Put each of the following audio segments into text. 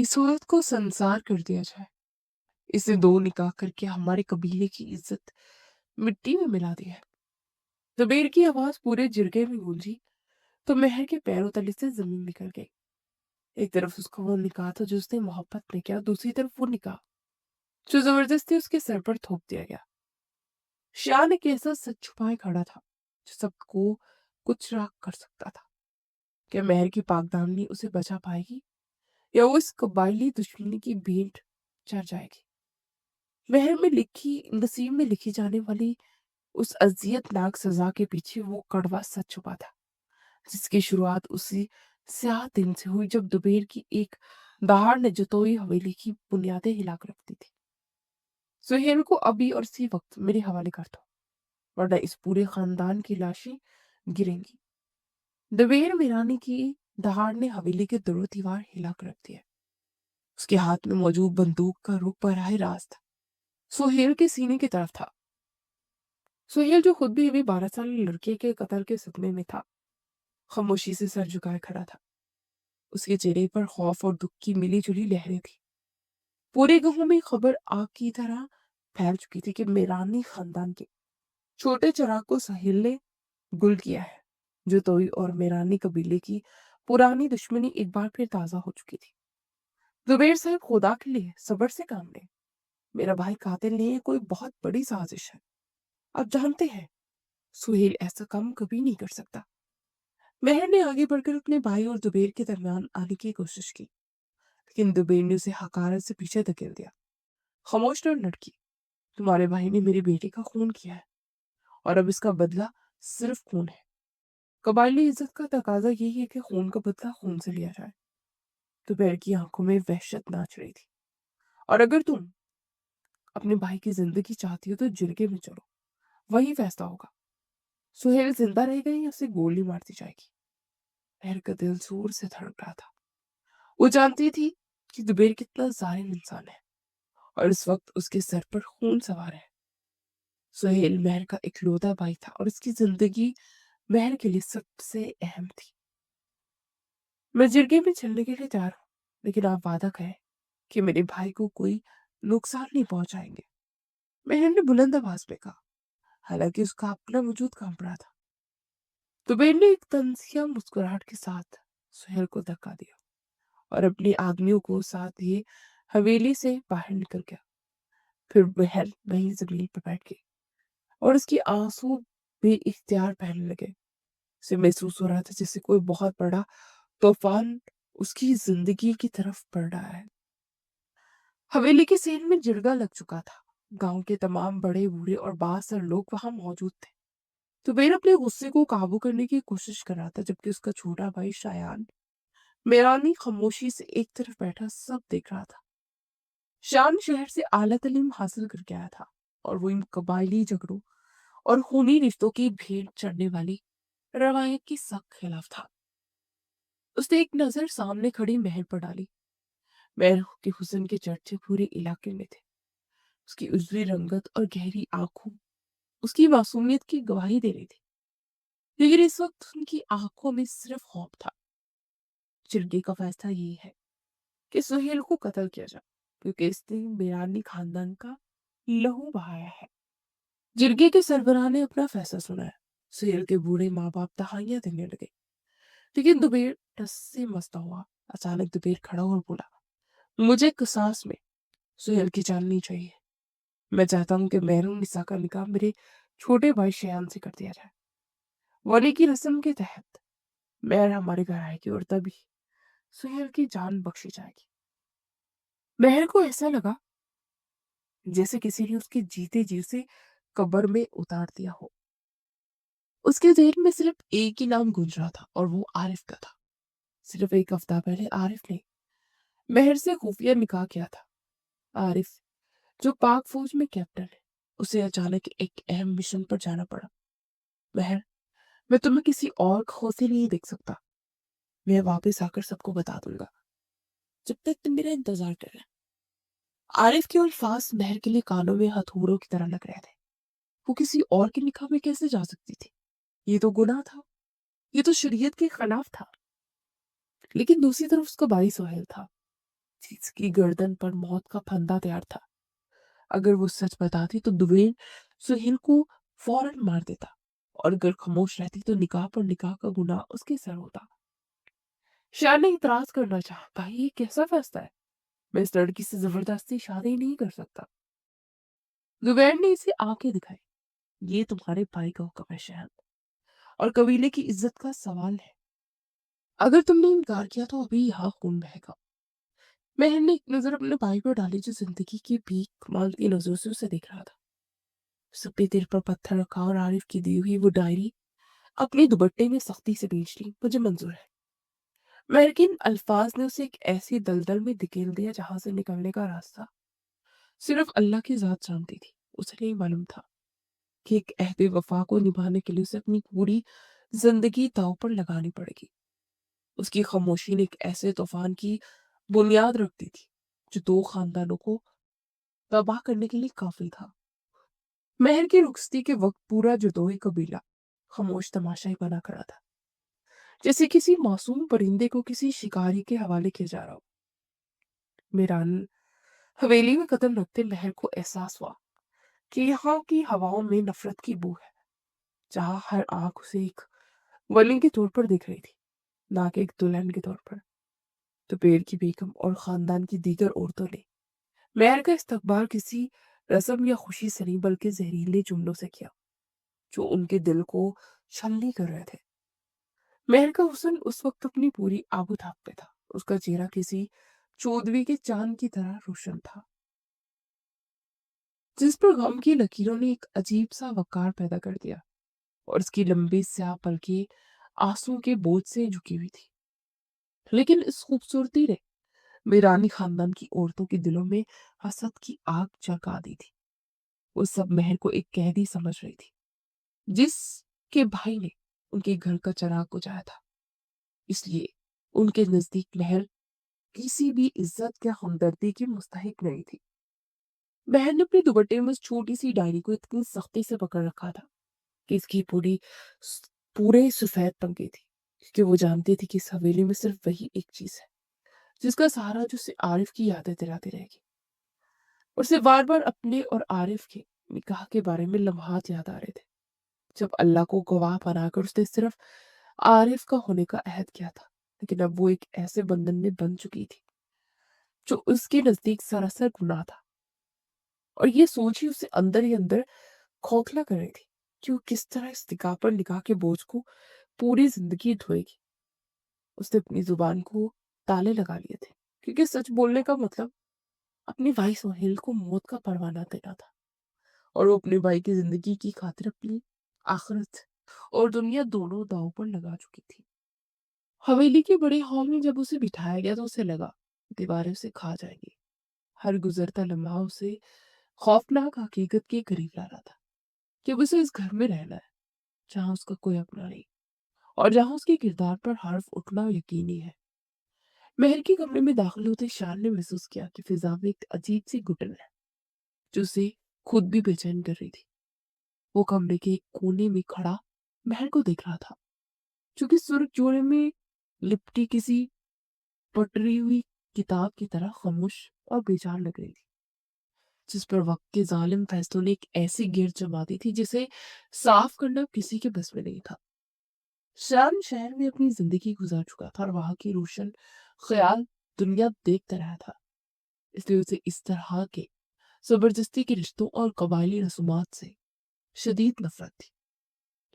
इस औरत को संसार कर दिया जाए। इसे दो निकाह करके हमारे कबीले की इज्जत मिट्टी में मिला दी है। जबीर की आवाज पूरे जिरगे में गूंजी तो मेहर के पैरों तले से जमीन निकल गई। एक तरफ उसका वो निकाह था जो उसने मोहब्बत में किया, दूसरी तरफ वो निकाह जो जबरदस्ती उसके सर पर थोप दिया गया। शान एक ऐसा सच छुपाए खड़ा था जो सबको कुछ राख कर सकता था। क्या मेहर की पाकदामनी उसे बचा पाएगी या वो इस कबायली दुश्मनी की भेंट चढ़ जाएगी? मेहर में लिखी नसीब में लिखी जाने वाली उस अजियतनाक सजा के पीछे वो कड़वा सच छुपा था जिसकी शुरुआत उसी स्याह दिन से हुई जब दुबेर की एक दहाड़ ने जतोई हवेली की बुनियादें हिला कर रख दी थी। सुहेल को अभी और इसी वक्त मेरे हवाले कर दो, वरना इस पूरे खानदान की लाशें गिरेंगी। दुबेर मीरानी की दहाड़ ने हवेली के दरो दीवार हिला कर रख दिया। उसके हाथ में मौजूद बंदूक का रुख बराह रास्त सुहेल के सीने की तरफ था। सुहेल जो खुद भी अभी 12 साल लड़के के कत्ल के सदमे में था, खामोशी से सर झुकाए खड़ा था। उसके चेहरे पर खौफ और दुख की मिली जुली लहरें थी। पूरे गांव में खबर आग की तरह फैल चुकी थी कि मीरानी खानदान के छोटे चिराग को साहिल ने गुल किया है। जो तोई और मीरानी कबीले की पुरानी दुश्मनी एक बार फिर ताजा हो चुकी थी। जुबेर साहब, खुदा के लिए सब्र से काम लें। मेरा भाई कातिल नहीं है, कोई बहुत बड़ी साजिश है। आप जानते हैं सुहेल ऐसा काम कभी नहीं कर सकता। मेहर ने आगे बढ़कर अपने भाई और जुबेर के दरमियान आने की कोशिश की, लेकिन जुबेर ने उसे हकारत से पीछे धकेल दिया। खामोश रहो लड़की, तुम्हारे भाई ने मेरी बेटी का खून किया है और अब इसका बदला सिर्फ खून है। कबायली इज्जत का तकाजा यही है कि खून का बदला खून से लिया जाए। दोपहर की आंखों में वहशत नाच रही थी। और अगर तुम अपने भाई की जिंदगी चाहती हो तो जिरगे में चलो, वही फैसला होगा। सुहेल जिंदा रहेगा या उसे गोली मार दी जाएगी? मेहर का दिल जोर से धड़क रहा था। वो जानती थी कि जुबेर कितना जालिम इंसान है और इस वक्त उसके सर पर खून सवार है। सुहेल मेहर का इकलौता भाई था और उसकी जिंदगी मेहर के लिए सबसे अहम थी। मैं जिरगे में चलने के लिए तैयार हूँ, लेकिन आप वादा करें कि मेरे भाई को कोई नुकसान नहीं पहुंचाएंगे। मेहर ने बुलंद आवाज में कहा, हालांकि उसका अपना वजूद कांप रहा था। जुबेर ने एक तंजिया मुस्कुराहट के साथ सुहेल को धक्का दिया और अपने आदमियों को साथ लिए हवेली से बाहर निकल गया। फिर मेहर वहीं जमीन पर बैठ गई और उसकी आंसू भी इख्तियार पहनने लगे। उसे महसूस हो रहा था जैसे कोई बहुत बड़ा तूफान उसकी जिंदगी की तरफ पड़ रहा है। हवेली की सीन में जिरगा लग चुका था। गांव के तमाम बड़े बूढ़े और बासर लोग वहां मौजूद थे। जुबेर अपने गुस्से को काबू करने की कोशिश कर रहा था, जबकि उसका छोटा भाई शायान मेरानी खामोशी से एक तरफ बैठा सब देख रहा था। शान शहर से आला तालीम हासिल करके आया था और वो इन कबायली झगड़ों और खूनी रिश्तों की भेंट चढ़ने वाली रवायत की सख्त खिलाफ था। उसने एक नजर सामने खड़ी महल पर डाली। महल के हुस्न के चर्चे पूरे इलाके में थे। उसकी उजली रंगत और गहरी आंखों उसकी मासूमियत की गवाही दे रही थी, लेकिन इस वक्त उनकी आंखों में सिर्फ खौफ था। चिरगे का फैसला ये है कि सुहेल को कत्ल किया जाए, क्योंकि इसने मीरानी खानदान का लहू बहाया है। जिरगे के सरबराह ने अपना फैसला सुनाया। सुहेल के बूढ़े माँ बाप दहाइयां देने लगे, लेकिन दुबेर टस से मसता हुआ। अचानक दुबेर खड़ा और बोला, मुझे किसास में सुहेल की जान नहीं चाहिए। मैं चाहता हूँ कि महरून निसा का निकाह मेरे छोटे भाई शयान से कर दिया जाए। वली की रस्म के तहत मेहर हमारे घर आएगी और तभी सुहेल की जान बख्शी जाएगी। मेहर को ऐसा लगा जैसे किसी ने उसके जीते जी से कब्र में उतार दिया हो। उसके जेहन में सिर्फ एक ही नाम गूंज रहा था और वो आरिफ का था। सिर्फ एक हफ्ता पहले आरिफ ने मेहर से खुफिया निकाह किया था। आरिफ जो पाक फौज में कैप्टन है, उसे अचानक एक अहम मिशन पर जाना पड़ा। मेहर, मैं तुम्हें किसी और खो से नहीं देख सकता। मैं वापस आकर सबको बता दूंगा, जब तक तुम मेरा इंतजार कर रहे। आरिफ के अल्फाज मेहर के लिए कानों में हथौड़ों की तरह लग रहे थे। वो किसी और के निकाह में कैसे जा सकती थी? ये तो गुनाह था, ये तो शरीयत के खिलाफ था। लेकिन दूसरी तरफ उसका भाई सुहेल था। जिसकी गर्दन पर मौत का फंदा तैयार था। अगर वो सच बताती तो दुबेन सुहेल को फौरन मार देता, और अगर खामोश रहती तो निकाह पर निकाह का गुनाह उसके सर होता। शान ने इतराज करना चाहा, भाई ये कैसा फैसला है? मैं इस लड़की से जबरदस्ती शादी नहीं कर सकता। जुबैर ने इसे आंखें दिखाई। ये तुम्हारे भाई का हुक्म है शहन, और कबीले की इज्जत का सवाल है। अगर तुमने इनकार किया तो अभी यहाँ खून बहेगा। महर ने एक नजर अपने भाई पर डाली, जो जिंदगी की भीख मांगती नजरों से उसे देख रहा था। सपने दिल पर पत्थर रखा और आरिफ की दी हुई वो डायरी अपने दुपट्टे में सख्ती से बेच ली। मुझे मंजूर है। महर के इन अल्फाज ने उसे एक ऐसी दलदल में धकेल दिया जहां से निकलने का रास्ता सिर्फ अल्लाह की जात जानती थी। उसे नहीं मालूम था कि एक अहद वफा को निभाने के लिए उसे अपनी पूरी जिंदगी दांव पर लगानी पड़ेगी। उसकी खामोशी ने एक ऐसे तूफान की बुनियाद रख दी थी जो दो खानदानों को तबाह करने के लिए काफी था। महर की रुखसती के वक्त पूरा जदोई कबीला खामोश तमाशाई बना खड़ा था, जैसे किसी मासूम परिंदे को किसी शिकारी के हवाले किया जा रहा हो। मीरान हवेली में कदम रखते महर को एहसास हुआ कि यहाँ की हवाओं में नफरत की बू है, जहाँ हर आंख उसे एक वली के तौर पर दिख रही थी, ना कि एक दुल्हन के तौर पर। दोपहर की बेगम और खानदान की दीगर औरतों ने महर का इस्तकबाल किसी रस्म या खुशी से नहीं, बल्कि जहरीले जुमलों से किया, जो उनके दिल को छलनी कर रहे थे। महर का हुस्न उस वक्त अपनी पूरी आबूताब पे था। उसका चेहरा किसी चौदवी के चांद की तरह रोशन था, जिस पर गम की लकीरों ने एक अजीब सा वकार पैदा कर दिया, और उसकी लंबी स्याह पलकें आंसू के बोझ से झुकी हुई थी। लेकिन इस खूबसूरती ने मीरानी खानदान की औरतों के दिलों में हसद की आग जगा दी थी। वो सब महर को एक कैदी समझ रही थी, जिसके भाई ने उनके घर का चराग बुझाया था। इसलिए उनके नजदीक महर किसी भी इज्जत या हमदर्दी की मुस्तहिक नहीं थी। बहन ने अपने दुपट्टे में उस छोटी सी डायरी को इतनी सख्ती से पकड़ रखा था कि इसकी पूरे सफेद पंखे थी, क्योंकि वो जानती थी कि इस हवेली में सिर्फ वही एक चीज है जिसका सहारा जो उसे आरिफ की यादें दिलाती रहेगी। और उसे बार बार अपने और आरिफ के निकाह के बारे में लम्हात याद आ रहे थे, जब अल्लाह को गवाह बनाकर उसने सिर्फ आरिफ का होने का अहद किया था। लेकिन अब वो एक ऐसे बंधन में बन चुकी थी जो उसके नजदीक सरासर गुनाह था, और ये सोच ही उसे अंदर ही अंदर खोखला कर रही थी कि वो किस तरह इस निकाह पर निकाह के बोझ को पूरी जिंदगी ढोएगी। उसने अपनी जुबान को ताले लगा लिए थे, क्योंकि सच बोलने का मतलब अपने भाई सोहेल को मौत का परवाना देना था, और वो अपने भाई की जिंदगी की खातिर अपनी आखिरत और दुनिया दोनों दांव पर लगा चुकी थी। हवेली के बड़े हॉल में जब उसे बिठाया गया तो उसे लगा दीवारें उसे खा जाएंगी। हर गुजरता लम्हा उसे खौफनाक हकीकत के करीब ला रहा था कि अब उसे इस घर में रहना है जहां उसका कोई अपना नहीं, और जहां उसके किरदार पर हर्फ उठना यकीनी है। महल के कमरे में दाखिल होते शान ने महसूस किया कि फिजा में एक अजीब सी घुटन है, जो उसे खुद भी बेचैन कर रही थी। वो कमरे के एक कोने में खड़ा महल को देख रहा था, जो कि सुर्ख जोड़े में लिपटी किसी पटरी हुई किताब की तरह खामोश और बेजार लग रही थी, जिस पर वक्त के जालिम फैसलों ने एक ऐसी गिर जमा दी थी जिसे साफ करना किसी के बस में नहीं था। शान शहर में अपनी जिंदगी गुजार चुका था, और वहां की रोशन ख्याल दुनिया देखता रहा था। इसलिए उसे इस तरह के जबरदस्ती के रिश्तों और कबायली रसूमात से शदीद नफरत थी।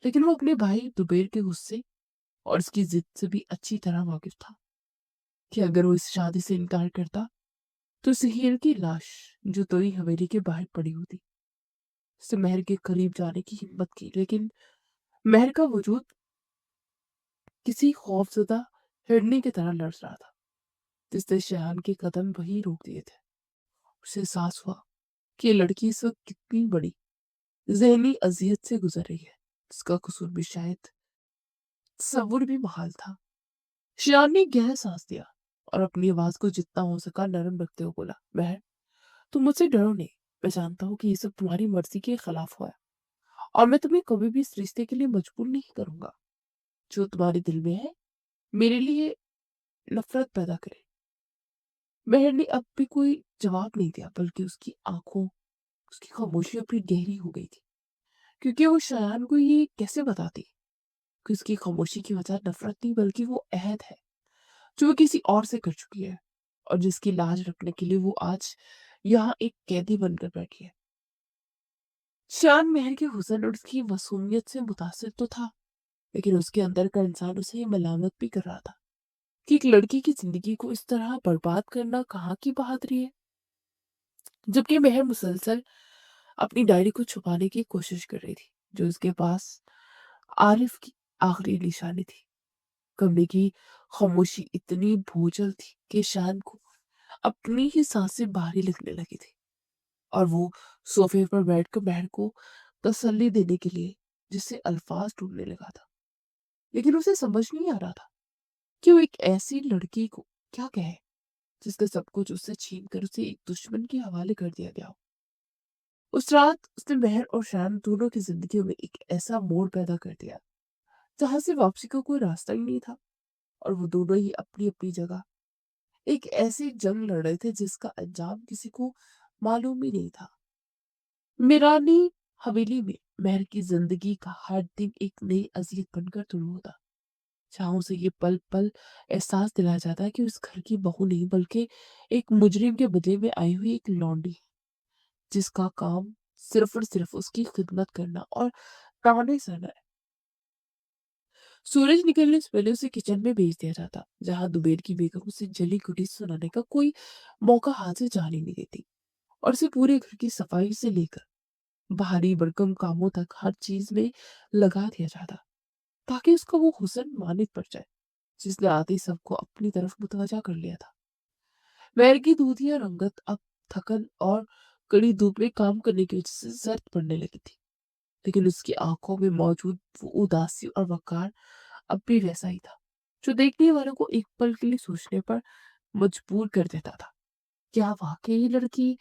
लेकिन वो अपने भाई दुबेर के गुस्से और उसकी जिद से भी अच्छी तरह वाकिफ था कि अगर वो इस शादी से इनकार करता तो सुहेल की लाश जो तोई हवेली के बाहर पड़ी होती। उसने महर के करीब जाने की हिम्मत की, लेकिन महर का वजूद किसी खौफजदा हिरनी की तरह लड़ रहा था, जिसने शहान के कदम वही रोक दिए थे। उसे एहसास हुआ कि ये लड़की इस वक्त कितनी बड़ी जहनी अजियत से गुजर रही है, जिसका कसूर भी शायद तसव्वुर भी महाल था। शियान ने गहरा सांस लिया और अपनी आवाज को जितना हो सका नरम रखते हुए बोला, बहन तुम मुझसे डरो नहीं। मैं जानता हूँ कि ये सब तुम्हारी मर्जी के खिलाफ हुआ है, और मैं तुम्हें कभी भी इस रिश्ते के लिए मजबूर नहीं करूंगा जो तुम्हारे दिल में है मेरे लिए नफरत पैदा करे। महर ने अब भी कोई जवाब नहीं दिया, बल्कि उसकी आंखों, उसकी खामोशी अपनी गहरी हो गई थी। क्योंकि वो शायान को ये कैसे बताती कि उसकी खामोशी की वजह नफरत नहीं, बल्कि वो अहद है जो वो किसी और से कर चुकी है, और जिसकी लाज रखने के लिए वो आज यहाँ एक कैदी बनकर बैठी है। शान महर के हुस्न और उसकी मासूमियत से मुतासिर तो था, लेकिन उसके अंदर का इंसान उसे ये मलामत भी कर रहा था कि एक लड़की की जिंदगी को इस तरह बर्बाद करना कहाँ की बहादुरी है। जबकि महर मुसलसल अपनी डायरी को छुपाने की कोशिश कर रही थी, जो उसके पास आरिफ की आखिरी निशानी थी। कमरे की खामोशी इतनी बोझल थी कि शान को अपनी ही सांसें भारी लगने लगी थी, और वो सोफे पर बैठकर बहन को तसल्ली देने के लिए जिससे अल्फाज ढूंढने लगा था, लेकिन उसे समझ नहीं आ रहा था कि वो एक ऐसी लड़की को क्या कहे जिसका सब कुछ उससे छीन कर उसे एक दुश्मन के हवाले कर दिया गया हो। उस रात उसने महर और शान दोनों की जिंदगी में एक ऐसा मोड़ पैदा कर दिया जहां से वापसी का कोई रास्ता ही नहीं था, और वो दोनों ही अपनी अपनी जगह एक ऐसी जंग लड़ रहे थे जिसका अंजाम किसी को मालूम ही नहीं था। मीरानी हवेली में महर की जिंदगी का हर दिन एक नई अजियत बनकर शुरू होता, जहां उसे ये पल पल एहसास दिलाया जाता है कि उस घर की बहू नहीं, बल्कि एक मुजरिम के बदले में आई हुई एक लौंडी, जिसका काम सिर्फ और सिर्फ उसकी खिदमत करना और ताने सहना है। सूरज निकलने से पहले उसे किचन में भेज दिया जाता, जहां दुबेर की बेगम उसे जली कुटी सुनाने का कोई मौका हाथ से जाने नहीं देती, और उसे पूरे घर की सफाई से लेकर भारी भरकम कामों तक हर चीज में लगा दिया जाता, ताकि उसका वो हुस्न मानित पड़ जाए जिसने आते ही सबको अपनी तरफ मुतवजा कर लिया था। पैर की दूधिया रंगत अब थकन और कड़ी धूप में काम करने की वजह से जर्द पड़ने लगी थी, लेकिन उसकी आंखों में मौजूद वो उदासी और वकार अब भी वैसा ही था, जो देखने वालों को एक पल के लिए सोचने पर मजबूर कर देता था। क्या वाकई ये लड़की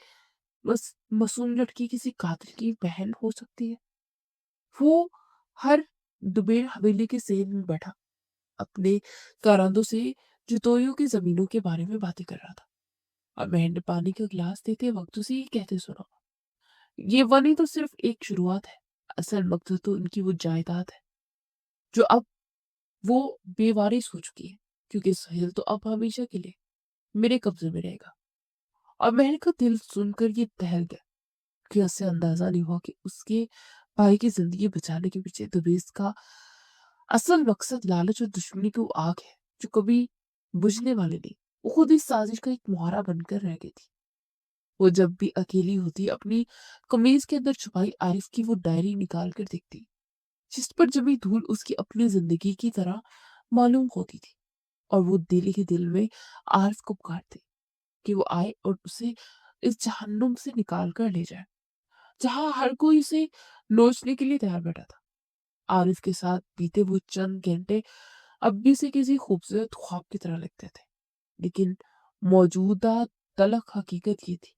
मासूम लड़की किसी कातिल की बहन हो सकती है? वो हर दुबेर हवेली के सेन में बैठा अपने कारांदों से जुतोइयों की जमीनों के बारे में बातें कर रहा था, और बहन ने पानी का गिलास देते वक्त उसे ये कहते सुना, ये वाली तो सिर्फ एक शुरुआत है, असल मकसद तो उनकी वो जायदाद है जो अब वो बेवारिस हो चुकी है, क्योंकि सुहेल तो अब हमेशा के लिए मेरे कब्जे में रहेगा। और महल का दिल सुनकर ये दहल गया, कि उससे अंदाजा नहीं हुआ कि उसके भाई की जिंदगी बचाने के पीछे दबेस का असल मकसद लालच और दुश्मनी की वो आग है जो कभी बुझने वाली नहीं। वो खुद इस साजिश का एक मुहारा बनकर रह गई थी। वो जब भी अकेली होती अपनी कमीज के अंदर छुपाई आरिफ की वो डायरी निकाल कर देखती, जिस पर जमी धूल उसकी अपनी जिंदगी की तरह मालूम होती थी, और वो दिल ही दिल में आरिफ को पुकारती कि वो आए और उसे इस जहन्नुम से निकाल कर ले जाए, जहां हर कोई उसे नोचने के लिए तैयार बैठा था। आरिफ के साथ बीते वो चंद घंटे अब भी से किसी खूबसूरत ख्वाब की तरह लगते थे, लेकिन मौजूदा तलख हकीकत ये थी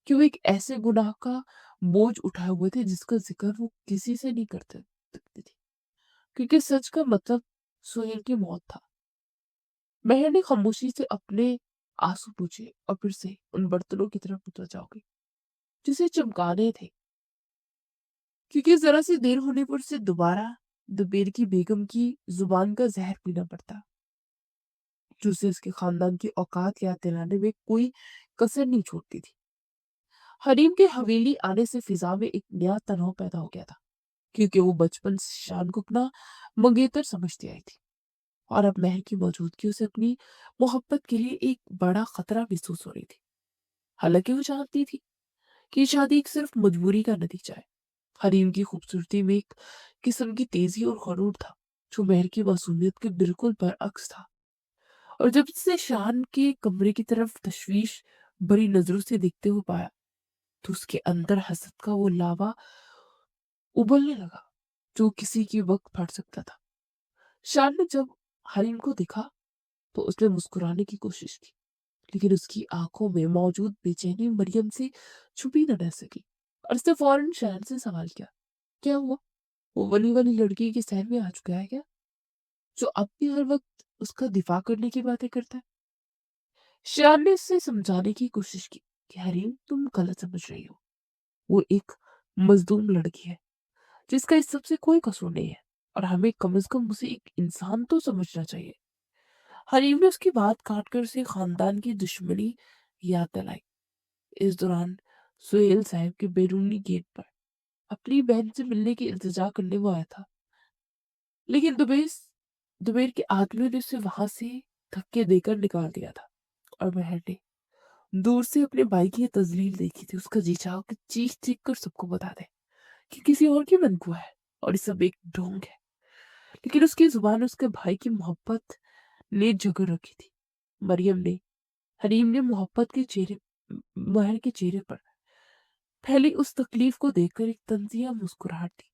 कि वो एक ऐसे गुनाह का बोझ उठाए हुए थे जिसका जिक्र वो किसी से नहीं करते सकती थी, क्योंकि सच का मतलब सुहेल की मौत था। महर ने खामोशी से अपने आंसू पूछे और फिर से उन बर्तनों की तरफ मुतवज्जा हो गई जिसे चमकाने थे, क्योंकि जरा सी देर होने पर उसे दोबारा दुबेर की बेगम की जुबान का जहर पीना पड़ता, जो उसे उसके खानदान की औकात याद दिलाने में कोई कसर नहीं छोड़ती थी। हरीम के हवेली आने से फिजा में एक नया तनाव पैदा हो गया था, क्योंकि वो बचपन से शान को अपना मंगेतर समझती आई थी, और अब महर की मौजूदगी उसे अपनी मोहब्बत के लिए एक बड़ा खतरा महसूस हो रही थी। हालांकि वो जानती थी कि ये शादी एक सिर्फ मजबूरी का नतीजा है। हरीम की खूबसूरती में एक किस्म की तेजी और गरूर था, जो महर की मासूमियत के बिल्कुल बरअक्स था। और जब से शान के कमरे की तरफ तशवीश भरी नजरों से देखते हुए पाया, तो उसके अंदर हसद का वो लावा उबलने लगा जो किसी की वक्त फट सकता था। शान ने जब हरीम को देखा तो उसने मुस्कुराने की कोशिश की, लेकिन उसकी आंखों में मौजूद बेचैनी मरियम से छुपी न रह सकी, और उसने फौरन शान से सवाल किया, क्या हुआ? वो वली वाली लड़की के सहन में आ चुका है क्या, जो अब भी हर वक्त उसका दिफा करने की बातें करता है? श्याम ने उससे समझाने की कोशिश की कि हरीम, तुम गलत समझ रही हो। वो एक मजलूम लड़की है जिसका इस सबसे कोई कसूर नहीं है, और हमें कम से कम उसे एक इंसान तो समझना चाहिए। हरीम ने उसकी बात काटकर उसे खानदान की दुश्मनी याद दिलाई। इस दौरान सुहेल साहब के बैरूनी गेट पर अपनी बहन से मिलने की इल्तिजा करने वो आया था, लेकिन दुबेर के आदमियों ने उसे वहां से धक्के देकर निकाल दिया था। और महर ने दूर से अपने भाई की ये तजलील देखी थी। उसका जी चाहा कि चीख चीख कर सबको बता दे कि किसी और की मनगुआ है और ये सब एक ढोंग है, लेकिन उसकी जुबान उसके भाई की मोहब्बत ने जकड़ रखी थी। मरियम ने हरीम ने मोहब्बत के चेहरे महर के चेहरे पर फैली उस तकलीफ को देखकर एक तंजिया मुस्कुराहट दी,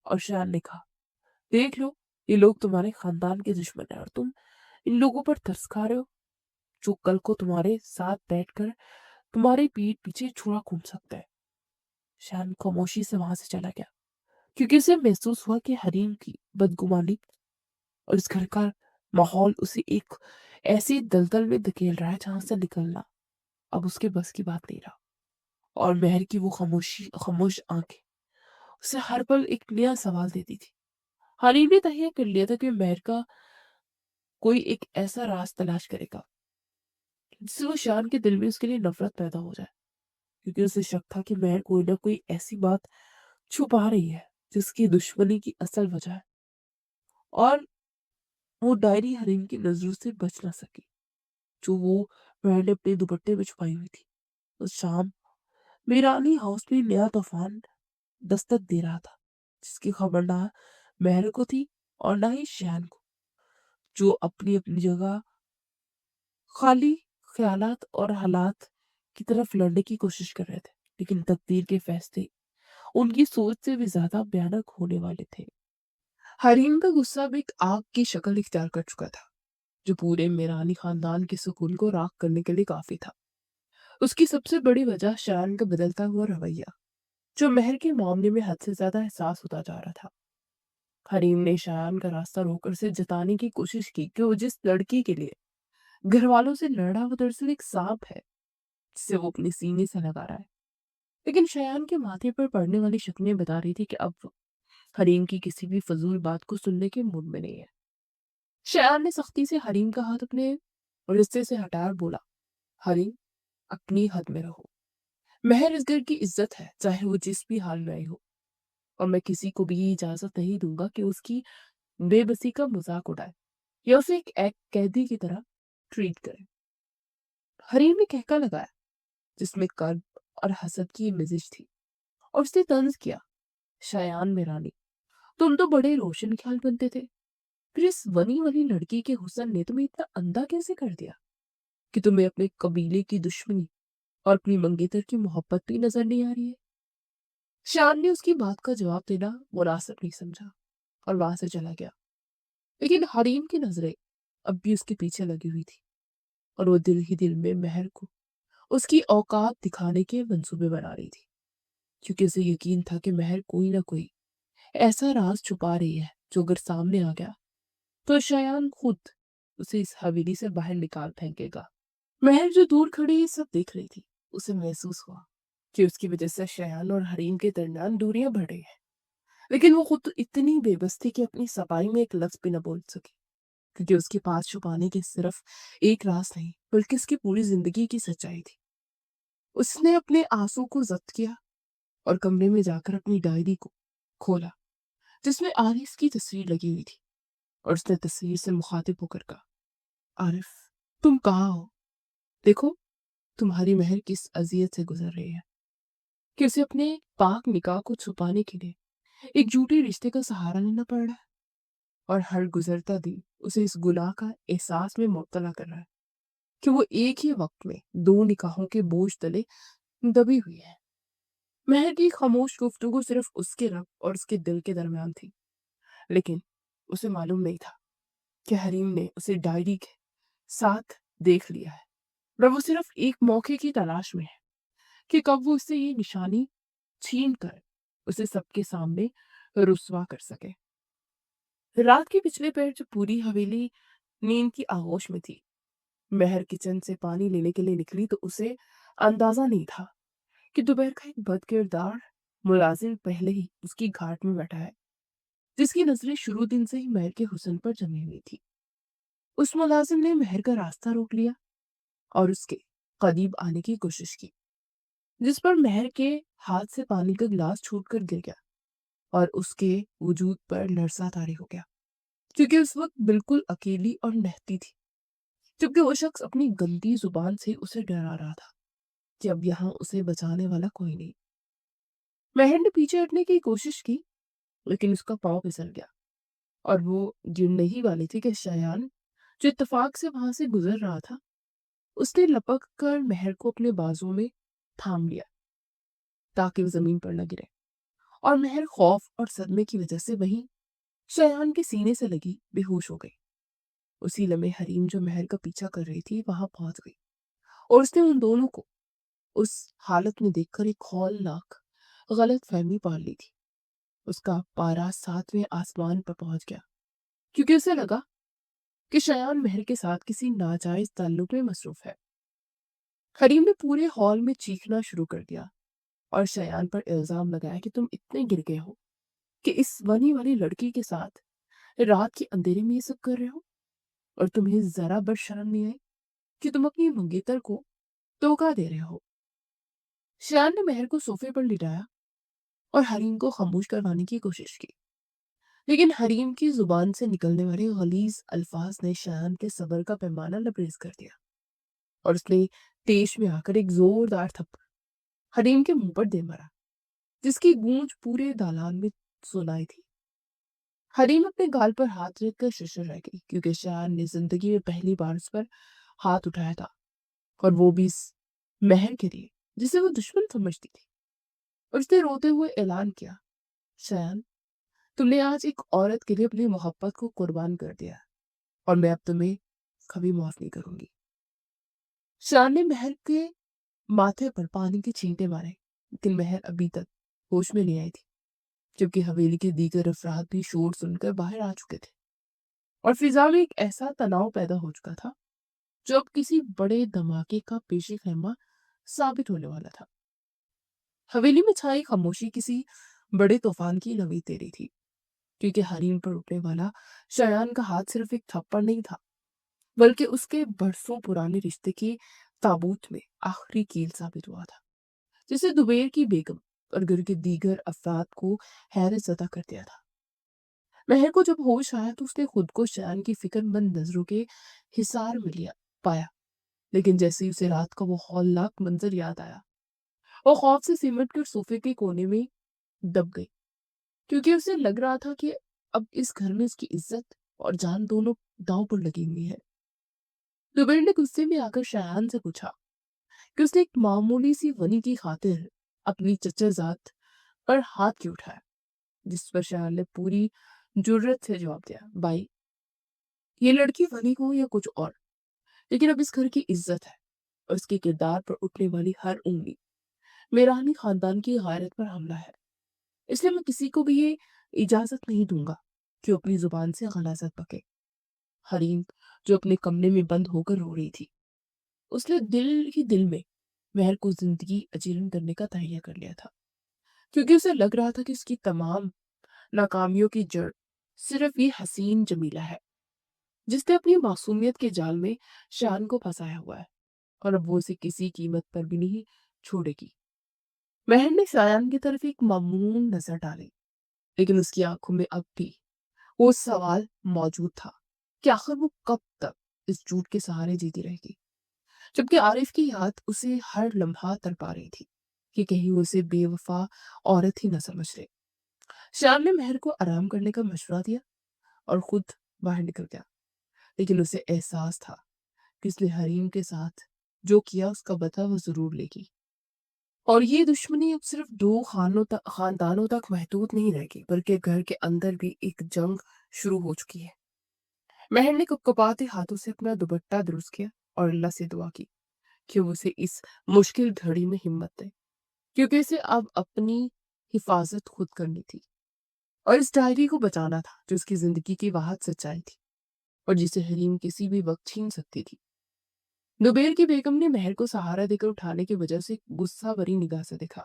और शान ने कहा, देख लो, ये लोग तुम्हारे खानदान के दुश्मन है और तुम इन लोगों पर तरस खा रहे हो जो कल को तुम्हारे साथ बैठकर तुम्हारी पीठ पीछे छुरा घूम सकता है। शान खामोशी से वहां से चला गया, क्योंकि उसे महसूस हुआ कि हरीम की बदगुमानी और इस घर का माहौल उसे एक ऐसी दलदल में धकेल रहा है जहां से निकलना अब उसके बस की बात नहीं रहा। और महर की वो खामोश आंखें उसे हर पल एक नया सवाल देती थी। हरीम ने तय कर लिया था कि महर का कोई एक ऐसा राज तलाश करेगा जिससे वो शान के दिल में उसके लिए नफरत पैदा हो जाए, क्योंकि उसे शक था कि महर कोई ना कोई ऐसी बात छुपा रही है जिसकी दुश्मनी की असल वजह है। और वो डायरी हरीम की नजरों से बच ना सकी जो वो महर ने अपने दुपट्टे में छुपाई हुई थी। उस शाम मीरानी हाउस में नया तूफान दस्तक दे रहा था, जिसकी खबर ना महर को थी और ना ही शयान को, जो अपनी अपनी जगह खाली ख्यालात और हालात की तरफ लड़ने की कोशिश कर रहे थे। लेकिन तकदीर के फैसले उनकी सोच से भी ज्यादा भयानक होने वाले थे। हरीम का गुस्सा अब एक आग की शक्ल इख्तियार कर चुका था, जो पूरे मीरानी खानदान के सुकून को राख करने के लिए काफी था। उसकी सबसे बड़ी वजह शान का बदलता हुआ रवैया, जो महर के मामले में हद से ज्यादा एहसास होता जा रहा था। हरीम ने शान का रास्ता रोककर उसे जताने की कोशिश की कि वो जिस लड़की के लिए घर वालों से लड़ा वो दरअसल एक सांप है जिसे वो अपने सीने से लगा रहा है। लेकिन शयान के माथे पर पड़ने वाली शक्लें बता रही थी कि अब वो हरीम की किसी भी फजूल बात को सुनने के मूड में नहीं है। शयान ने सख्ती से हरीम का हाथ अपने रिश्ते से हटाकर बोला, हरीम, अपनी हद में रहो। महर इस घर की इज्जत है, चाहे वो जिस भी हाल में आई हो, और मैं किसी को भी ये इजाजत नहीं दूंगा कि उसकी बेबसी का मजाक उड़ाए या उसे एक कैदी की तरह ट्रीट करे। हरीम ने कहका लगाया, जिसमें कर्ब और हसद की मिजिज थी, और उसने तंज किया, शयान मेरानी, तुम तो बड़े रोशन ख्याल बनते थे, फिर इस वनी वाली लड़की के हुस्न ने तुम्हें इतना अंधा कैसे कर दिया कि तुम्हें अपने कबीले की दुश्मनी और अपनी मंगेतर की मोहब्बत भी नजर नहीं आ रही है। शान ने उसकी बात का जवाब देना मुनासिब नहीं समझा और वहां से चला गया। लेकिन हरीम की नजरें अब भी उसके पीछे लगी हुई थी, और वो दिल ही दिल में महर को उसकी औकात दिखाने के मंसूबे बना रही थी, क्योंकि उसे यकीन था कि महर कोई ना कोई ऐसा राज छुपा रही है जो अगर सामने आ गया तो शयान खुद उसे इस हवेली से बाहर निकाल फेंकेगा। महर जो दूर खड़ी ये सब देख रही थी, उसे महसूस हुआ कि उसकी वजह से शयान और हरीम के दरमियान दूरियां बढ़ रही हैं। लेकिन वो खुद इतनी बेबस थी कि अपनी सफाई में एक लफ्ज भी न बोल सकी, क्योंकि उसके पास छुपाने की सिर्फ एक राज नहीं बल्कि उसकी पूरी जिंदगी की सच्चाई थी। उसने अपने आंसू को जब्त किया और कमरे में जाकर अपनी डायरी को खोला, जिसमें आरिफ की तस्वीर लगी हुई थी, और उसने तस्वीर से मुखातिब होकर कहा, आरिफ, तुम कहाँ हो? देखो, तुम्हारी महर किस अजियत से गुजर रही है कि उसे अपने पाक निकाह को छुपाने के लिए एक झूठे रिश्ते का सहारा लेना पड़ रहा है, और हर गुजरता दिन उसे इस गुनाह का एहसास में मुब्तला कर रहा है कि वो एक ही वक्त में दो निकाहों के बोझ तले दबी हुई है। महर की खामोश गुफ्तगू सिर्फ उसके रब और उसके दिल के दरमियान थी, लेकिन उसे मालूम नहीं था कि हरीम ने उसे डायरी के साथ देख लिया है, और वो सिर्फ एक मौके की तलाश में है कि कब वो उससे ये निशानी छीन कर उसे सबके सामने रुस्वा कर सके। रात के पिछले पहर जब पूरी हवेली नींद की आगोश में थी, مہر کچن سے پانی لینے کے لیے نکلی تو اسے اندازہ نہیں تھا کہ دوپہر کا ایک بد کردار ملازم پہلے ہی اس کی گھاٹ میں بیٹھا ہے، جس کی نظریں شروع دن سے ہی مہر کے حسن پر جمی ہوئی تھی۔ اس ملازم نے مہر کا راستہ روک لیا اور اس کے قریب آنے کی کوشش کی، جس پر مہر کے ہاتھ سے پانی کا گلاس چھوٹ کر گر گیا اور اس کے وجود پر لرزہ طاری ہو گیا، کیونکہ اس وقت بالکل اکیلی اور نہتی تھی، جبکہ وہ شخص اپنی گندی زبان سے اسے ڈرا رہا تھا کہ اب یہاں اسے بچانے والا کوئی نہیں۔ مہر نے پیچھے ہٹنے کی کوشش کی، لیکن اس کا پاؤں پھسل گیا اور وہ گرنے ہی والی تھی کہ شایان، جو اتفاق سے وہاں سے گزر رہا تھا، اس نے لپک کر مہر کو اپنے بازو میں تھام لیا تاکہ وہ زمین پر نہ گرے، اور مہر خوف اور صدمے کی وجہ سے وہیں شایان کے سینے سے لگی بے ہوش ہو گئی۔ اسی لمحے حریم، جو مہر کا پیچھا کر رہی تھی، وہاں پہنچ گئی اور اس نے ان دونوں کو اس حالت میں دیکھ کر ایک ہولناک غلط فہمی پال لی تھی۔ اس کا پارا 7ویں آسمان پر پہنچ گیا، کیونکہ اسے لگا کہ شایان مہر کے ساتھ کسی ناجائز تعلق میں مصروف ہے۔ حریم نے پورے ہال میں چیخنا شروع کر دیا اور شایان پر الزام لگایا کہ تم اتنے گر گئے ہو کہ اس ونی والی لڑکی کے ساتھ رات کے اندھیرے میں یہ سب کر رہے ہو، اور تمہیں ذرا بر شرم نہیں آئی کہ تم اپنی منگیتر کو دھوکہ دے رہے ہو۔ شایان نے مہر کو صوفے پر لٹایا اور حریم کو خاموش کروانے کی کوشش کی، لیکن حریم کی زبان سے نکلنے والے غلیظ الفاظ نے شایان کے صبر کا پیمانہ لبریز کر دیا، اور اس نے تیش میں آ کر ایک زوردار تھپڑ حریم کے منہ پر دے مارا، جس کی گونج پورے دالان میں سنائی تھی۔ حریم اپنے گال پر ہاتھ رکھ کر شرشر رہ گئی، کیونکہ شایان نے زندگی میں پہلی بار اس پر ہاتھ اٹھایا تھا، اور وہ بھی اس مہر کے لیے جسے وہ دشمن سمجھتی تھی۔ اور اس نے روتے ہوئے اعلان کیا، شایان، تم نے آج ایک عورت کے لیے اپنی محبت کو قربان کر دیا، اور میں اب تمہیں کبھی معاف نہیں کروں گی۔ شایان نے مہر کے ماتھے پر پانی کے چھینٹے مارے، لیکن مہر ابھی تک ہوش میں نہیں آئی تھی، جبکہ حویلی کے دیگر افراد بھی شور سن کر باہر آ چکے تھے، اور فضا میں ایک ایسا تناؤ پیدا ہو چکا تھا جو اب کسی بڑے دھماکے کا پیش خیمہ ثابت ہونے والا تھا۔ حویلی میں چھائی خاموشی کسی بڑے طوفان کی نوید دے رہی تھی، کیونکہ حریم پر اٹھنے والا شایان کا ہاتھ صرف ایک تھپڑ نہیں تھا، بلکہ اس کے برسوں پرانے رشتے کی تابوت میں آخری کیل ثابت ہوا تھا، جسے دوبیر کی بیگم اور گھر کے دیگر افراد کو حیرت زدہ کر دیا تھا۔ مہر کو جب ہوش آیا تو اس نے خود کو شایان کی فکر مند نظروں کے حصار میں لیا پایا، لیکن جیسے ہی اسے رات کا وہ ہولناک منظر یاد آیا، وہ خوف سے سمٹ کر صوفے کے کونے میں دب گئی، کیونکہ اسے لگ رہا تھا کہ اب اس گھر میں اس کی عزت اور جان دونوں داؤں پر لگی ہوئی ہے۔ زبیر نے غصے میں آ کر شایان سے پوچھا کہ اس نے ایک معمولی سی ونی کی خاطر اپنی چچا ذات پر ہاتھ کیوں اٹھایا، جس پر شایان نے پوری جرت سے جواب دیا، بھائی، یہ لڑکی ونی ہو یا کچھ اور، لیکن اب اس گھر کی عزت ہے، اور اس کے کردار پر اٹھنے والی ہر انگلی میرانی خاندان کی غیرت پر حملہ ہے، اس لیے میں کسی کو بھی یہ اجازت نہیں دوں گا کہ وہ اپنی زبان سے غلاظت بکے۔ حریم، جو اپنے کمرے میں بند ہو کر رو رہی تھی، اس نے دل ہی دل میں مہر کو زندگی اجیرن کرنے کا تہیہ کر لیا تھا، کیونکہ اسے لگ رہا تھا کہ اس کی تمام ناکامیوں کی جڑ صرف یہ حسین جمیلہ ہے، جس نے اپنی معصومیت کے جال میں شان کو پھنسایا ہوا ہے، اور اب وہ اسے کسی قیمت پر بھی نہیں چھوڑے گی۔ مہر نے شایان کی طرف ایک ممنون نظر ڈالی، لیکن اس کی آنکھوں میں اب بھی وہ سوال موجود تھا کہ آخر وہ کب تک اس جھوٹ کے سہارے جیتی رہے گی، جبکہ عارف کی یاد اسے ہر لمحہ تڑپا رہی تھی کہ کہیں وہ اسے بے وفا عورت ہی نہ سمجھ لے۔ شام نے مہر کو آرام کرنے کا مشورہ دیا اور خود باہر نکل گیا، لیکن اسے احساس تھا کہ اس نے حریم کے ساتھ جو کیا اس کا بدلہ وہ ضرور لے گی، اور یہ دشمنی اب صرف دو خاندانوں تک محدود نہیں رہے گی، بلکہ گھر کے اندر بھی ایک جنگ شروع ہو چکی ہے۔ مہر نے کپکپاتے ہاتھوں سے اپنا دوپٹہ درست کیا اور اللہ سے دعا کی کہ وہ اسے اس مشکل گھڑی میں ہمت دے، کیونکہ اسے اب اپنی حفاظت خود کرنی تھی، اور اس ڈائری کو بچانا تھا جو اس کی زندگی کی واحد سچائی تھی، اور جسے حریم کسی بھی وقت چھین سکتی تھی۔ दुबेर की बेगम ने महर को सहारा देकर उठाने की वजह से गुस्सा भरी निगाह से देखा,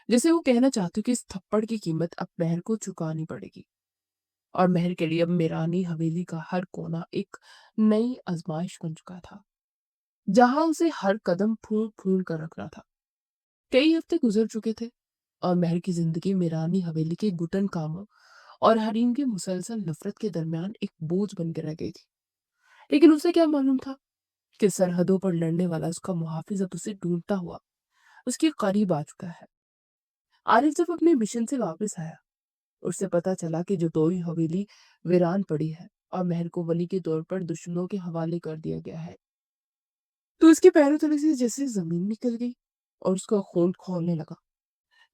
जैसे वो कहना चाहती कि इस थप्पड़ की कीमत अब महर को चुकानी पड़ेगी। और महर के लिए अब मेरानी हवेली का हर कोना एक नई आजमाइश बन चुका था, जहां उसे हर कदम फूंक फूंक कर रखना था। कई हफ्ते गुजर चुके थे और महर की जिंदगी मेरानी हवेली के घुटन कामों और हरीम की मुसलसल नफरत के दरमियान एक बोझ बनकर रह गई थी। लेकिन उसे क्या मालूम था कि सरहदों पर लड़ने वाला उसका मुहाफिज अब उसे ढूंढता हुआ उसके करीब आ चुका है। आरिफ जब अपने मिशन से वापस आया, उससे पता चला कि जतोई हवेली वीरान पड़ी है और महर को वली के तौर पर दुश्मनों के हवाले कर दिया गया है। तो उसके पैरों तले से जैसे जमीन निकल गई और उसका खून खौलने लगा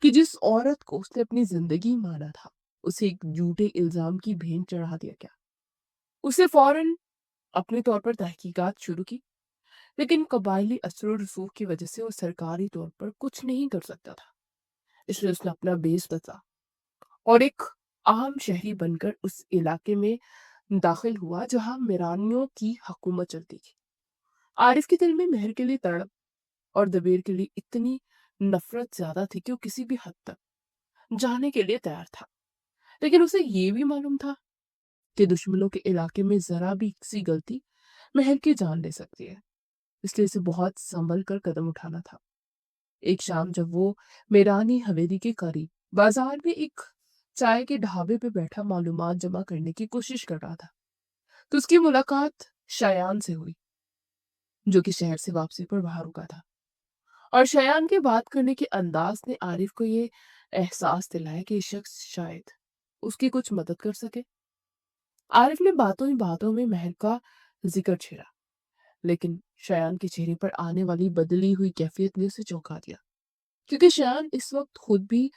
कि जिस औरत को उसने अपनी जिंदगी माना था, उसे एक झूठे इल्जाम की भेंट चढ़ा दिया गया। उसे फौरन अपने तौर पर तहकीकात शुरू की, लेकिन कबायली असर और रसूख की वजह से वो सरकारी तौर पर कुछ नहीं कर सकता था। इसलिए उसने अपना बेस बदला और एक आम शहरी बनकर उस इलाके में दाखिल हुआ जहां मिरानियों की हुकूमत चलती थी। आरिफ के दिल में महर के लिए तड़प और दबेर के लिए इतनी नफरत ज्यादा थी कि वो किसी भी हद तक जाने के लिए तैयार था। लेकिन उसे ये भी मालूम था कि दुश्मनों के इलाके में जरा भी किसी गलती महर की जान ले सकती है। इसलिए उसे बहुत संभल कर कदम उठाना था। एक शाम जब वो मेरानी हवेली के करीब बाजार में एक चाय के ढाबे पे बैठा मालूमात जमा करने की कोशिश कर रहा था, तो उसकी मुलाकात शयान से हुई, जो कि शहर से वापसी पर बाहर रुका था। और शयान के बात करने के अंदाज ने आरिफ को ये एहसास दिलाया कि ये शख्स शायद उसकी कुछ मदद कर सके। आरिफ ने बातों ही बातों में महर का जिक्र छेड़ा, लेकिन शयान के चेहरे पर आने वाली बदली हुई कैफियत ने उसे चौंका दिया, क्योंकि शयान इस वक्त खुद भी